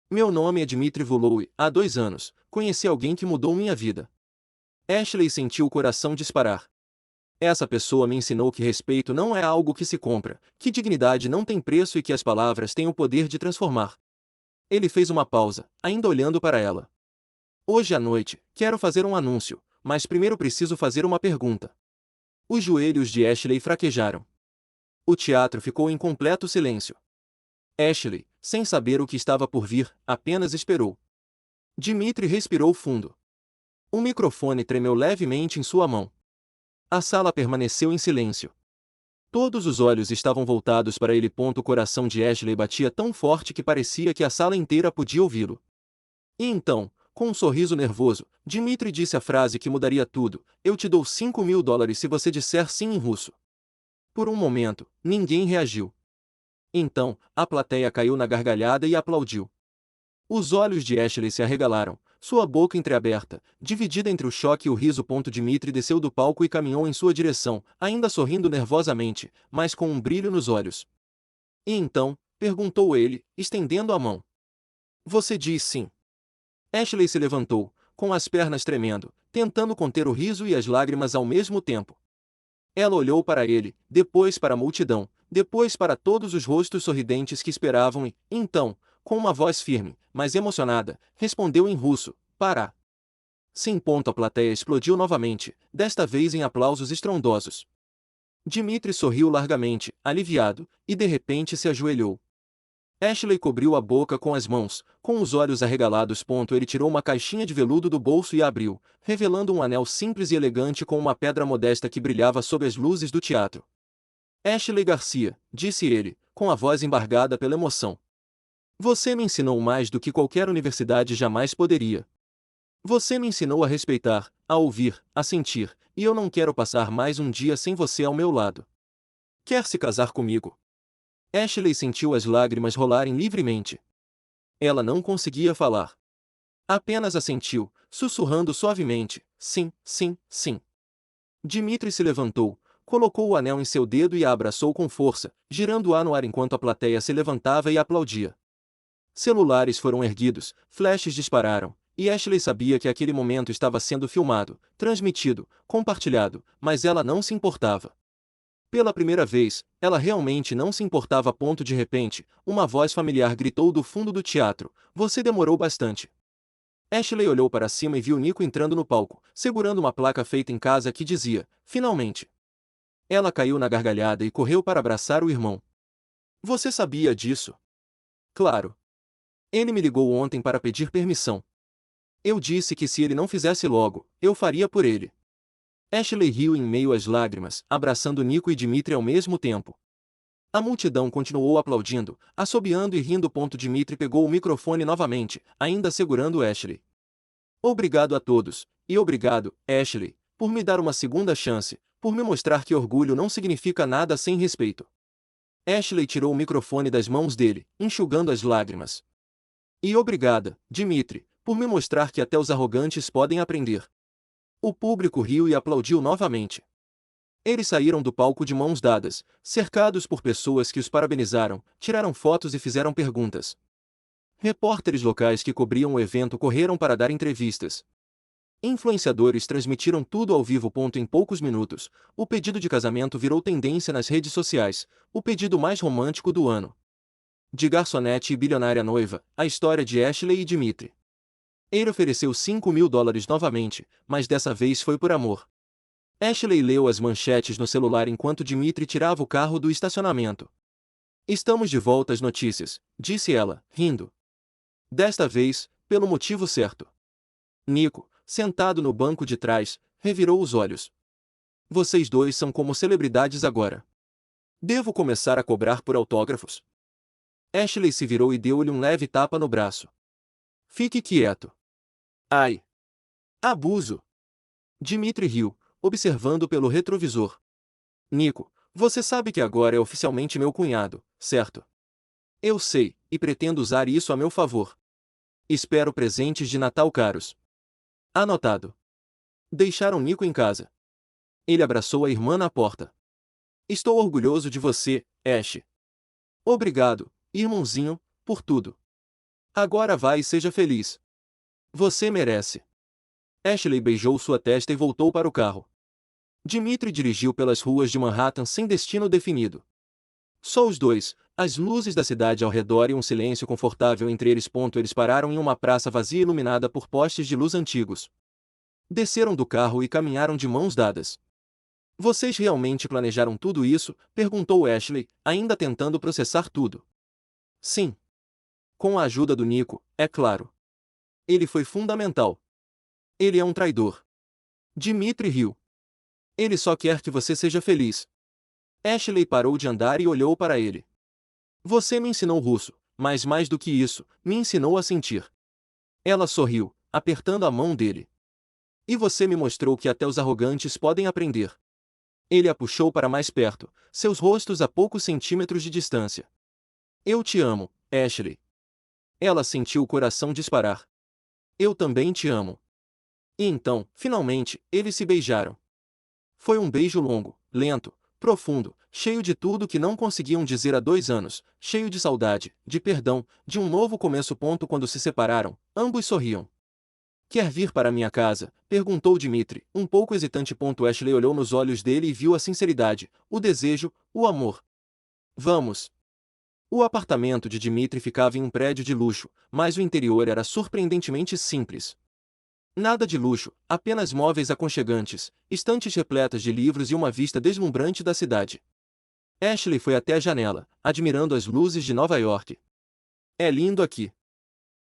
Meu nome é Dmitri Voloi. Há 2 anos, conheci alguém que mudou minha vida. Ashley sentiu o coração disparar. Essa pessoa me ensinou que respeito não é algo que se compra, que dignidade não tem preço e que as palavras têm o poder de transformar. Ele fez uma pausa, ainda olhando para ela. Hoje à noite, quero fazer um anúncio, mas primeiro preciso fazer uma pergunta. Os joelhos de Ashley fraquejaram. O teatro ficou em completo silêncio. Ashley, sem saber o que estava por vir, apenas esperou. Dmitri respirou fundo. O microfone tremeu levemente em sua mão. A sala permaneceu em silêncio. Todos os olhos estavam voltados para ele. O coração de Ashley batia tão forte que parecia que a sala inteira podia ouvi-lo. E então, com um sorriso nervoso, Dmitri disse a frase que mudaria tudo: eu te dou $5.000 se você disser sim em russo. Por um momento, ninguém reagiu. Então, a plateia caiu na gargalhada e aplaudiu. Os olhos de Ashley se arregalaram, sua boca entreaberta, dividida entre o choque e o riso. Dmitri desceu do palco e caminhou em sua direção, ainda sorrindo nervosamente, mas com um brilho nos olhos. E então, perguntou ele, estendendo a mão. Você diz sim. Ashley se levantou, com as pernas tremendo, tentando conter o riso e as lágrimas ao mesmo tempo. Ela olhou para ele, depois para a multidão, depois para todos os rostos sorridentes que esperavam e, então, com uma voz firme, mas emocionada, respondeu em russo, Pará. Sim. A plateia explodiu novamente, desta vez em aplausos estrondosos. Dmitri sorriu largamente, aliviado, e de repente se ajoelhou. Ashley cobriu a boca com as mãos, com os olhos arregalados. Ele tirou uma caixinha de veludo do bolso e abriu, revelando um anel simples e elegante com uma pedra modesta que brilhava sob as luzes do teatro. Ashley Garcia, disse ele, com a voz embargada pela emoção. Você me ensinou mais do que qualquer universidade jamais poderia. Você me ensinou a respeitar, a ouvir, a sentir, e eu não quero passar mais um dia sem você ao meu lado. Quer se casar comigo? Ashley sentiu as lágrimas rolarem livremente. Ela não conseguia falar. Apenas assentiu, sussurrando suavemente, sim, sim, sim. Dmitri se levantou, colocou o anel em seu dedo e a abraçou com força, girando-a no ar enquanto a plateia se levantava e aplaudia. Celulares foram erguidos, flashes dispararam, e Ashley sabia que aquele momento estava sendo filmado, transmitido, compartilhado, mas ela não se importava. Pela primeira vez, ela realmente não se importava. De repente, uma voz familiar gritou do fundo do teatro, você demorou bastante. Ashley olhou para cima e viu Nico entrando no palco, segurando uma placa feita em casa que dizia, finalmente. Ela caiu na gargalhada e correu para abraçar o irmão. Você sabia disso? Claro. Ele me ligou ontem para pedir permissão. Eu disse que se ele não fizesse logo, eu faria por ele. Ashley riu em meio às lágrimas, abraçando Nico e Dmitri ao mesmo tempo. A multidão continuou aplaudindo, assobiando e rindo. Dmitri pegou o microfone novamente, ainda segurando Ashley. Obrigado a todos, e obrigado, Ashley, por me dar uma segunda chance, por me mostrar que orgulho não significa nada sem respeito. Ashley tirou o microfone das mãos dele, enxugando as lágrimas. E obrigada, Dmitri, por me mostrar que até os arrogantes podem aprender. O público riu e aplaudiu novamente. Eles saíram do palco de mãos dadas, cercados por pessoas que os parabenizaram, tiraram fotos e fizeram perguntas. Repórteres locais que cobriam o evento correram para dar entrevistas. Influenciadores transmitiram tudo ao vivo. Em poucos minutos, o pedido de casamento virou tendência nas redes sociais, o pedido mais romântico do ano. De garçonete e bilionária noiva, a história de Ashley e Dmitry. Ele ofereceu $5.000 novamente, mas dessa vez foi por amor. Ashley leu as manchetes no celular enquanto Dmitry tirava o carro do estacionamento. Estamos de volta às notícias, disse ela, rindo. Desta vez, pelo motivo certo. Nico, sentado no banco de trás, revirou os olhos. Vocês dois são como celebridades agora. Devo começar a cobrar por autógrafos? Ashley se virou e deu-lhe um leve tapa no braço. Fique quieto. Ai! Abuso! Dmitry riu, observando pelo retrovisor. Nico, você sabe que agora é oficialmente meu cunhado, certo? Eu sei, e pretendo usar isso a meu favor. Espero presentes de Natal caros. Anotado. Deixaram Nico em casa. Ele abraçou a irmã na porta. Estou orgulhoso de você, Ash. Obrigado, irmãozinho, por tudo. Agora vai e seja feliz. Você merece. Ashley beijou sua testa e voltou para o carro. Dmitry dirigiu pelas ruas de Manhattan sem destino definido. Só os dois, as luzes da cidade ao redor e um silêncio confortável entre eles. Eles pararam em uma praça vazia iluminada por postes de luz antigos. Desceram do carro e caminharam de mãos dadas. Vocês realmente planejaram tudo isso? Perguntou Ashley, ainda tentando processar tudo. Sim. Com a ajuda do Nico, é claro. Ele foi fundamental. Ele é um traidor. Dmitry riu. Ele só quer que você seja feliz. Ashley parou de andar e olhou para ele. Você me ensinou russo, mas mais do que isso, me ensinou a sentir. Ela sorriu, apertando a mão dele. E você me mostrou que até os arrogantes podem aprender. Ele a puxou para mais perto, seus rostos a poucos centímetros de distância. Eu te amo, Ashley. Ela sentiu o coração disparar. Eu também te amo. E então, finalmente, eles se beijaram. Foi um beijo longo, lento, profundo, cheio de tudo que não conseguiam dizer há 2 anos, cheio de saudade, de perdão, de um novo começo. Quando se separaram, ambos sorriam. Quer vir para minha casa? Perguntou Dmitry, um pouco hesitante. Ashley olhou nos olhos dele e viu a sinceridade, o desejo, o amor. Vamos. O apartamento de Dmitry ficava em um prédio de luxo, mas o interior era surpreendentemente simples. Nada de luxo, apenas móveis aconchegantes, estantes repletas de livros e uma vista deslumbrante da cidade. Ashley foi até a janela, admirando as luzes de Nova York. É lindo aqui.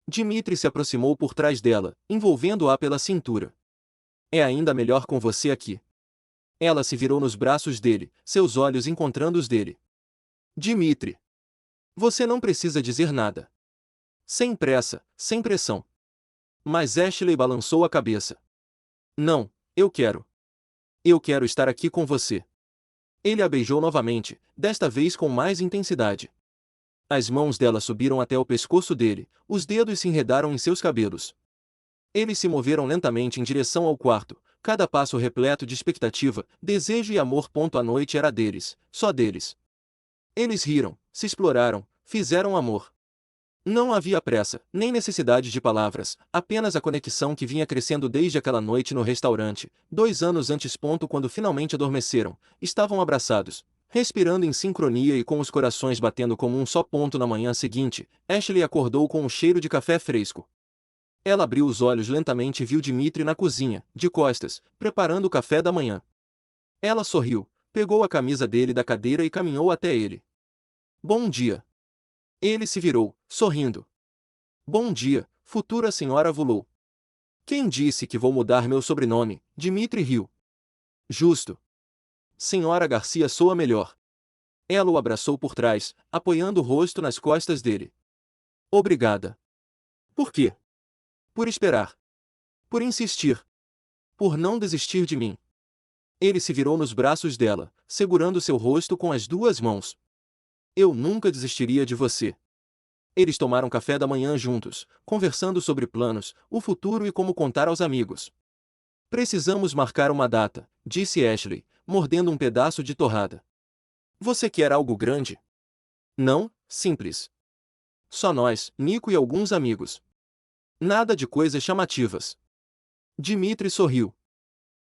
Dmitry se aproximou por trás dela, envolvendo-a pela cintura. É ainda melhor com você aqui. Ela se virou nos braços dele, seus olhos encontrando os dele. Dmitry. Você não precisa dizer nada. Sem pressa, sem pressão. Mas Ashley balançou a cabeça. Não, eu quero. Eu quero estar aqui com você. Ele a beijou novamente, desta vez com mais intensidade. As mãos dela subiram até o pescoço dele, os dedos se enredaram em seus cabelos. Eles se moveram lentamente em direção ao quarto, cada passo repleto de expectativa, desejo e amor. A noite era deles, só deles. Eles riram, se exploraram, fizeram amor. Não havia pressa, nem necessidade de palavras, apenas a conexão que vinha crescendo desde aquela noite no restaurante, 2 anos antes. Quando finalmente adormeceram, estavam abraçados, respirando em sincronia e com os corações batendo como um só. Na manhã seguinte, Ashley acordou com um cheiro de café fresco. Ela abriu os olhos lentamente e viu Dmitry na cozinha, de costas, preparando o café da manhã. Ela sorriu, pegou a camisa dele da cadeira e caminhou até ele. Bom dia. Ele se virou, sorrindo. Bom dia, futura senhora Vulou. Quem disse que vou mudar meu sobrenome? Dmitry riu. Justo. Senhora Garcia soa melhor. Ela o abraçou por trás, apoiando o rosto nas costas dele. Obrigada. Por quê? Por esperar. Por insistir. Por não desistir de mim. Ele se virou nos braços dela, segurando seu rosto com as 2 mãos. Eu nunca desistiria de você. Eles tomaram café da manhã juntos, conversando sobre planos, o futuro e como contar aos amigos. Precisamos marcar uma data, disse Ashley, mordendo um pedaço de torrada. Você quer algo grande? Não, simples. Só nós, Nico e alguns amigos. Nada de coisas chamativas. Dimitri sorriu.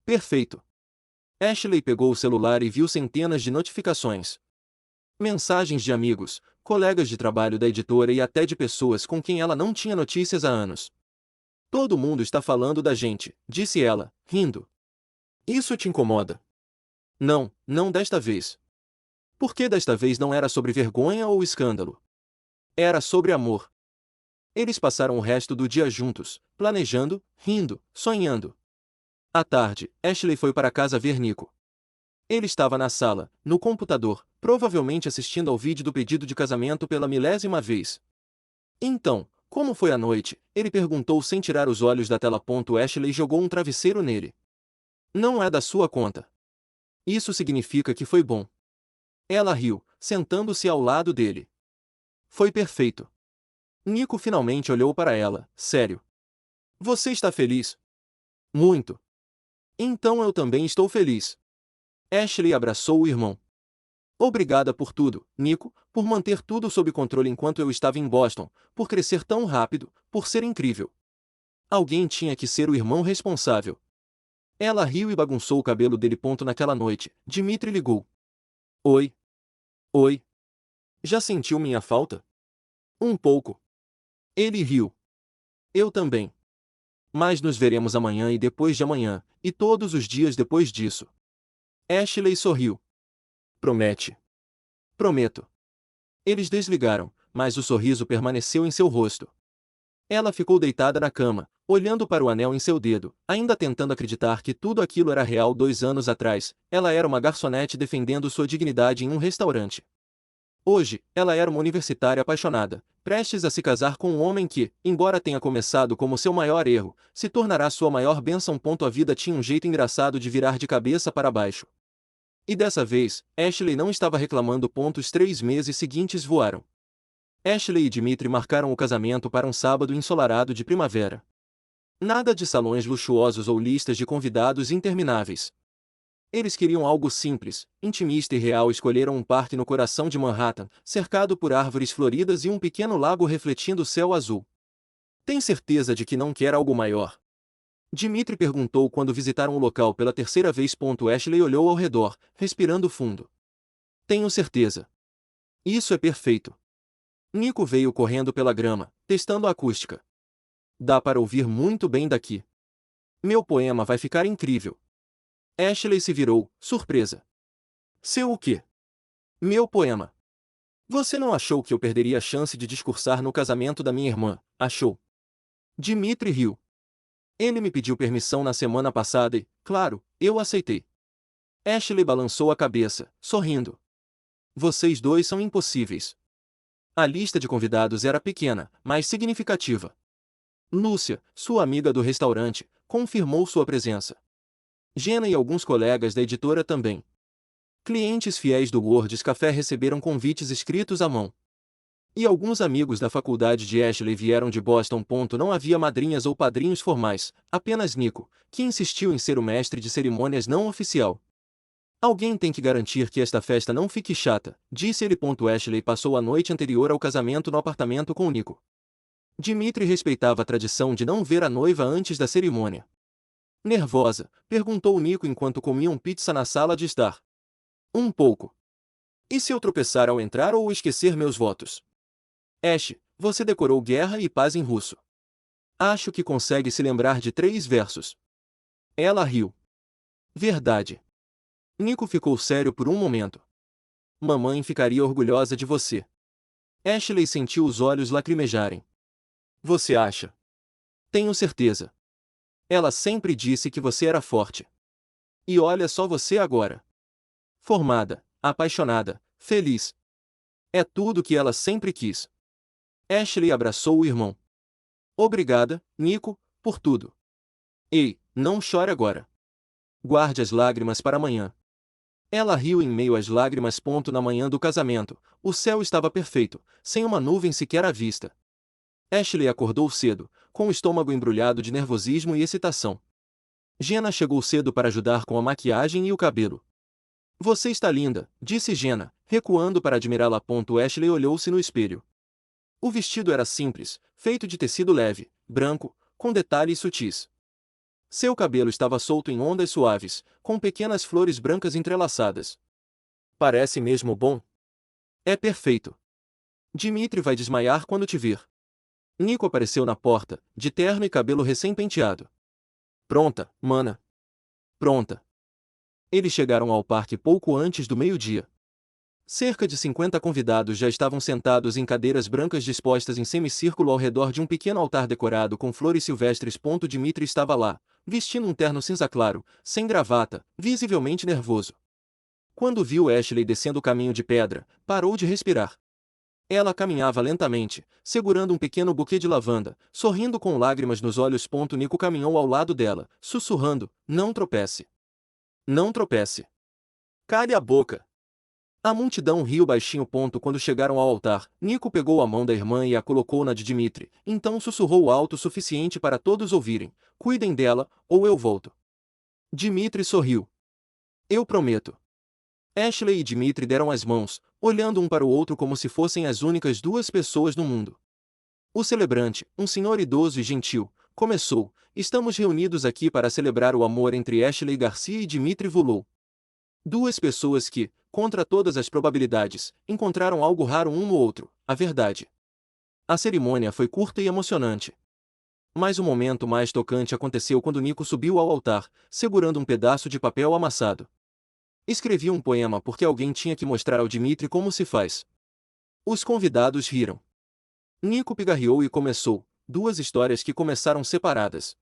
Perfeito. Ashley pegou o celular e viu centenas de notificações. Mensagens de amigos, colegas de trabalho da editora e até de pessoas com quem ela não tinha notícias há anos. Todo mundo está falando da gente, disse ela, rindo. Isso te incomoda? Não, não desta vez. Por que desta vez não era sobre vergonha ou escândalo? Era sobre amor. Eles passaram o resto do dia juntos, planejando, rindo, sonhando. À tarde, Ashley foi para casa ver Nico. Ele estava na sala, no computador, provavelmente assistindo ao vídeo do pedido de casamento pela milésima vez. Então, como foi a noite? Ele perguntou sem tirar os olhos da tela. Ashley jogou um travesseiro nele. Não é da sua conta. Isso significa que foi bom. Ela riu, sentando-se ao lado dele. Foi perfeito. Nico finalmente olhou para ela, sério. Você está feliz? Muito. Então eu também estou feliz. Ashley abraçou o irmão. Obrigada por tudo, Nico, por manter tudo sob controle enquanto eu estava em Boston, por crescer tão rápido, por ser incrível. Alguém tinha que ser o irmão responsável. Ela riu e bagunçou o cabelo dele. Naquela noite, Dimitri ligou. Oi. Oi. Já sentiu minha falta? Um pouco. Ele riu. Eu também. Mas nos veremos amanhã e depois de amanhã, e todos os dias depois disso. Ashley sorriu. Promete? Prometo. Eles desligaram, mas o sorriso permaneceu em seu rosto. Ela ficou deitada na cama, olhando para o anel em seu dedo, ainda tentando acreditar que tudo aquilo era real. 2 anos atrás, ela era uma garçonete defendendo sua dignidade em um restaurante. Hoje, ela era uma universitária apaixonada, prestes a se casar com um homem que, embora tenha começado como seu maior erro, se tornará sua maior bênção. A vida tinha um jeito engraçado de virar de cabeça para baixo. E dessa vez, Ashley não estava reclamando. Os 3 meses seguintes voaram. Ashley e Dimitri marcaram o casamento para um sábado ensolarado de primavera. Nada de salões luxuosos ou listas de convidados intermináveis. Eles queriam algo simples, intimista e real. Escolheram um parque no coração de Manhattan, cercado por árvores floridas e um pequeno lago refletindo o céu azul. Tem certeza de que não quer algo maior? Dimitri perguntou quando visitaram o local pela terceira vez. Ashley olhou ao redor, respirando fundo. Tenho certeza. Isso é perfeito. Nico veio correndo pela grama, testando a acústica. Dá para ouvir muito bem daqui. Meu poema vai ficar incrível. Ashley se virou, surpresa. Seu o quê? Meu poema. Você não achou que eu perderia a chance de discursar no casamento da minha irmã, achou? Dimitri riu. Ele me pediu permissão na semana passada e, claro, eu aceitei. Ashley balançou a cabeça, sorrindo. Vocês dois são impossíveis. A lista de convidados era pequena, mas significativa. Lúcia, sua amiga do restaurante, confirmou sua presença. Jenna e alguns colegas da editora também. Clientes fiéis do Words Café receberam convites escritos à mão. E alguns amigos da faculdade de Ashley vieram de Boston. Não havia madrinhas ou padrinhos formais, apenas Nico, que insistiu em ser o mestre de cerimônias não oficial. Alguém tem que garantir que esta festa não fique chata, disse ele. Ashley passou a noite anterior ao casamento no apartamento com Nico. Dimitri respeitava a tradição de não ver a noiva antes da cerimônia. Nervosa, perguntou Nico enquanto comiam pizza na sala de estar. Um pouco. E se eu tropeçar ao entrar ou esquecer meus votos? Ash, você decorou Guerra e Paz em russo. Acho que consegue se lembrar de 3 versos. Ela riu. Verdade. Nico ficou sério por um momento. Mamãe ficaria orgulhosa de você. Ashley sentiu os olhos lacrimejarem. Você acha? Tenho certeza. Ela sempre disse que você era forte. E olha só você agora. Formada, apaixonada, feliz. É tudo o que ela sempre quis. Ashley abraçou o irmão. Obrigada, Nico, por tudo. Ei, não chore agora. Guarde as lágrimas para amanhã. Ela riu em meio às lágrimas. Na manhã do casamento, o céu estava perfeito, sem uma nuvem sequer à vista. Ashley acordou cedo, com o estômago embrulhado de nervosismo e excitação. Jenna chegou cedo para ajudar com a maquiagem e o cabelo. Você está linda, disse Jenna, recuando para admirá-la. Ashley olhou-se no espelho. O vestido era simples, feito de tecido leve, branco, com detalhes sutis. Seu cabelo estava solto em ondas suaves, com pequenas flores brancas entrelaçadas. Parece mesmo bom? É perfeito. Dmitri vai desmaiar quando te vir. Nico apareceu na porta, de terno e cabelo recém-penteado. Pronta, mana. Pronta. Eles chegaram ao parque pouco antes do meio-dia. Cerca de 50 convidados já estavam sentados em cadeiras brancas dispostas em semicírculo ao redor de um pequeno altar decorado com flores silvestres. Dmitri estava lá, vestindo um terno cinza claro, sem gravata, visivelmente nervoso. Quando viu Ashley descendo o caminho de pedra, parou de respirar. Ela caminhava lentamente, segurando um pequeno buquê de lavanda, sorrindo com lágrimas nos olhos. Nico caminhou ao lado dela, sussurrando: "Não tropece. Não tropece. Cale a boca." A multidão riu baixinho. Quando chegaram ao altar, Nico pegou a mão da irmã e a colocou na de Dmitri, então sussurrou alto o suficiente para todos ouvirem: "Cuidem dela, ou eu volto." Dmitri sorriu. "Eu prometo." Ashley e Dmitri deram as mãos, olhando um para o outro como se fossem as únicas duas pessoas no mundo. O celebrante, um senhor idoso e gentil, começou: "Estamos reunidos aqui para celebrar o amor entre Ashley Garcia e Dmitri Vulou. Duas pessoas que, contra todas as probabilidades, encontraram algo raro um no outro, a verdade." A cerimônia foi curta e emocionante. Mas o momento mais tocante aconteceu quando Nico subiu ao altar, segurando um pedaço de papel amassado. Escrevi um poema porque alguém tinha que mostrar ao Dmitri como se faz. Os convidados riram. Nico pigarreou e começou: "Duas histórias que começaram separadas.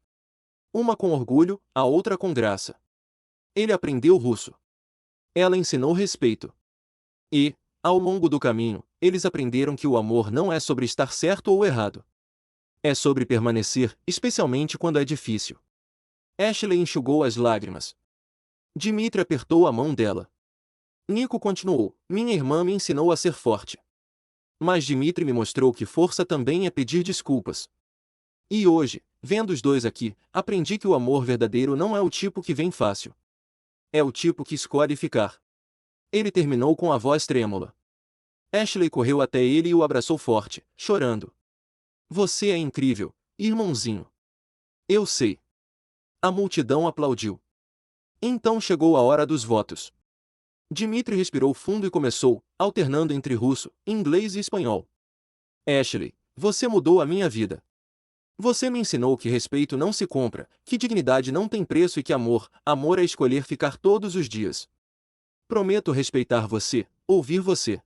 Uma com orgulho, a outra com graça. Ele aprendeu russo. Ela ensinou respeito. E, ao longo do caminho, eles aprenderam que o amor não é sobre estar certo ou errado. É sobre permanecer, especialmente quando é difícil." Ashley enxugou as lágrimas. Dmitri apertou a mão dela. Nico continuou: "Minha irmã me ensinou a ser forte. Mas Dmitri me mostrou que força também é pedir desculpas. E hoje, vendo os dois aqui, aprendi que o amor verdadeiro não é o tipo que vem fácil. É o tipo que escolhe ficar." Ele terminou com a voz trêmula. Ashley correu até ele e o abraçou forte, chorando. "Você é incrível, irmãozinho." "Eu sei." A multidão aplaudiu. Então chegou a hora dos votos. Dmitri respirou fundo e começou, alternando entre russo, inglês e espanhol. "Ashley, você mudou a minha vida. Você me ensinou que respeito não se compra, que dignidade não tem preço e que amor é escolher ficar todos os dias. Prometo respeitar você, ouvir você,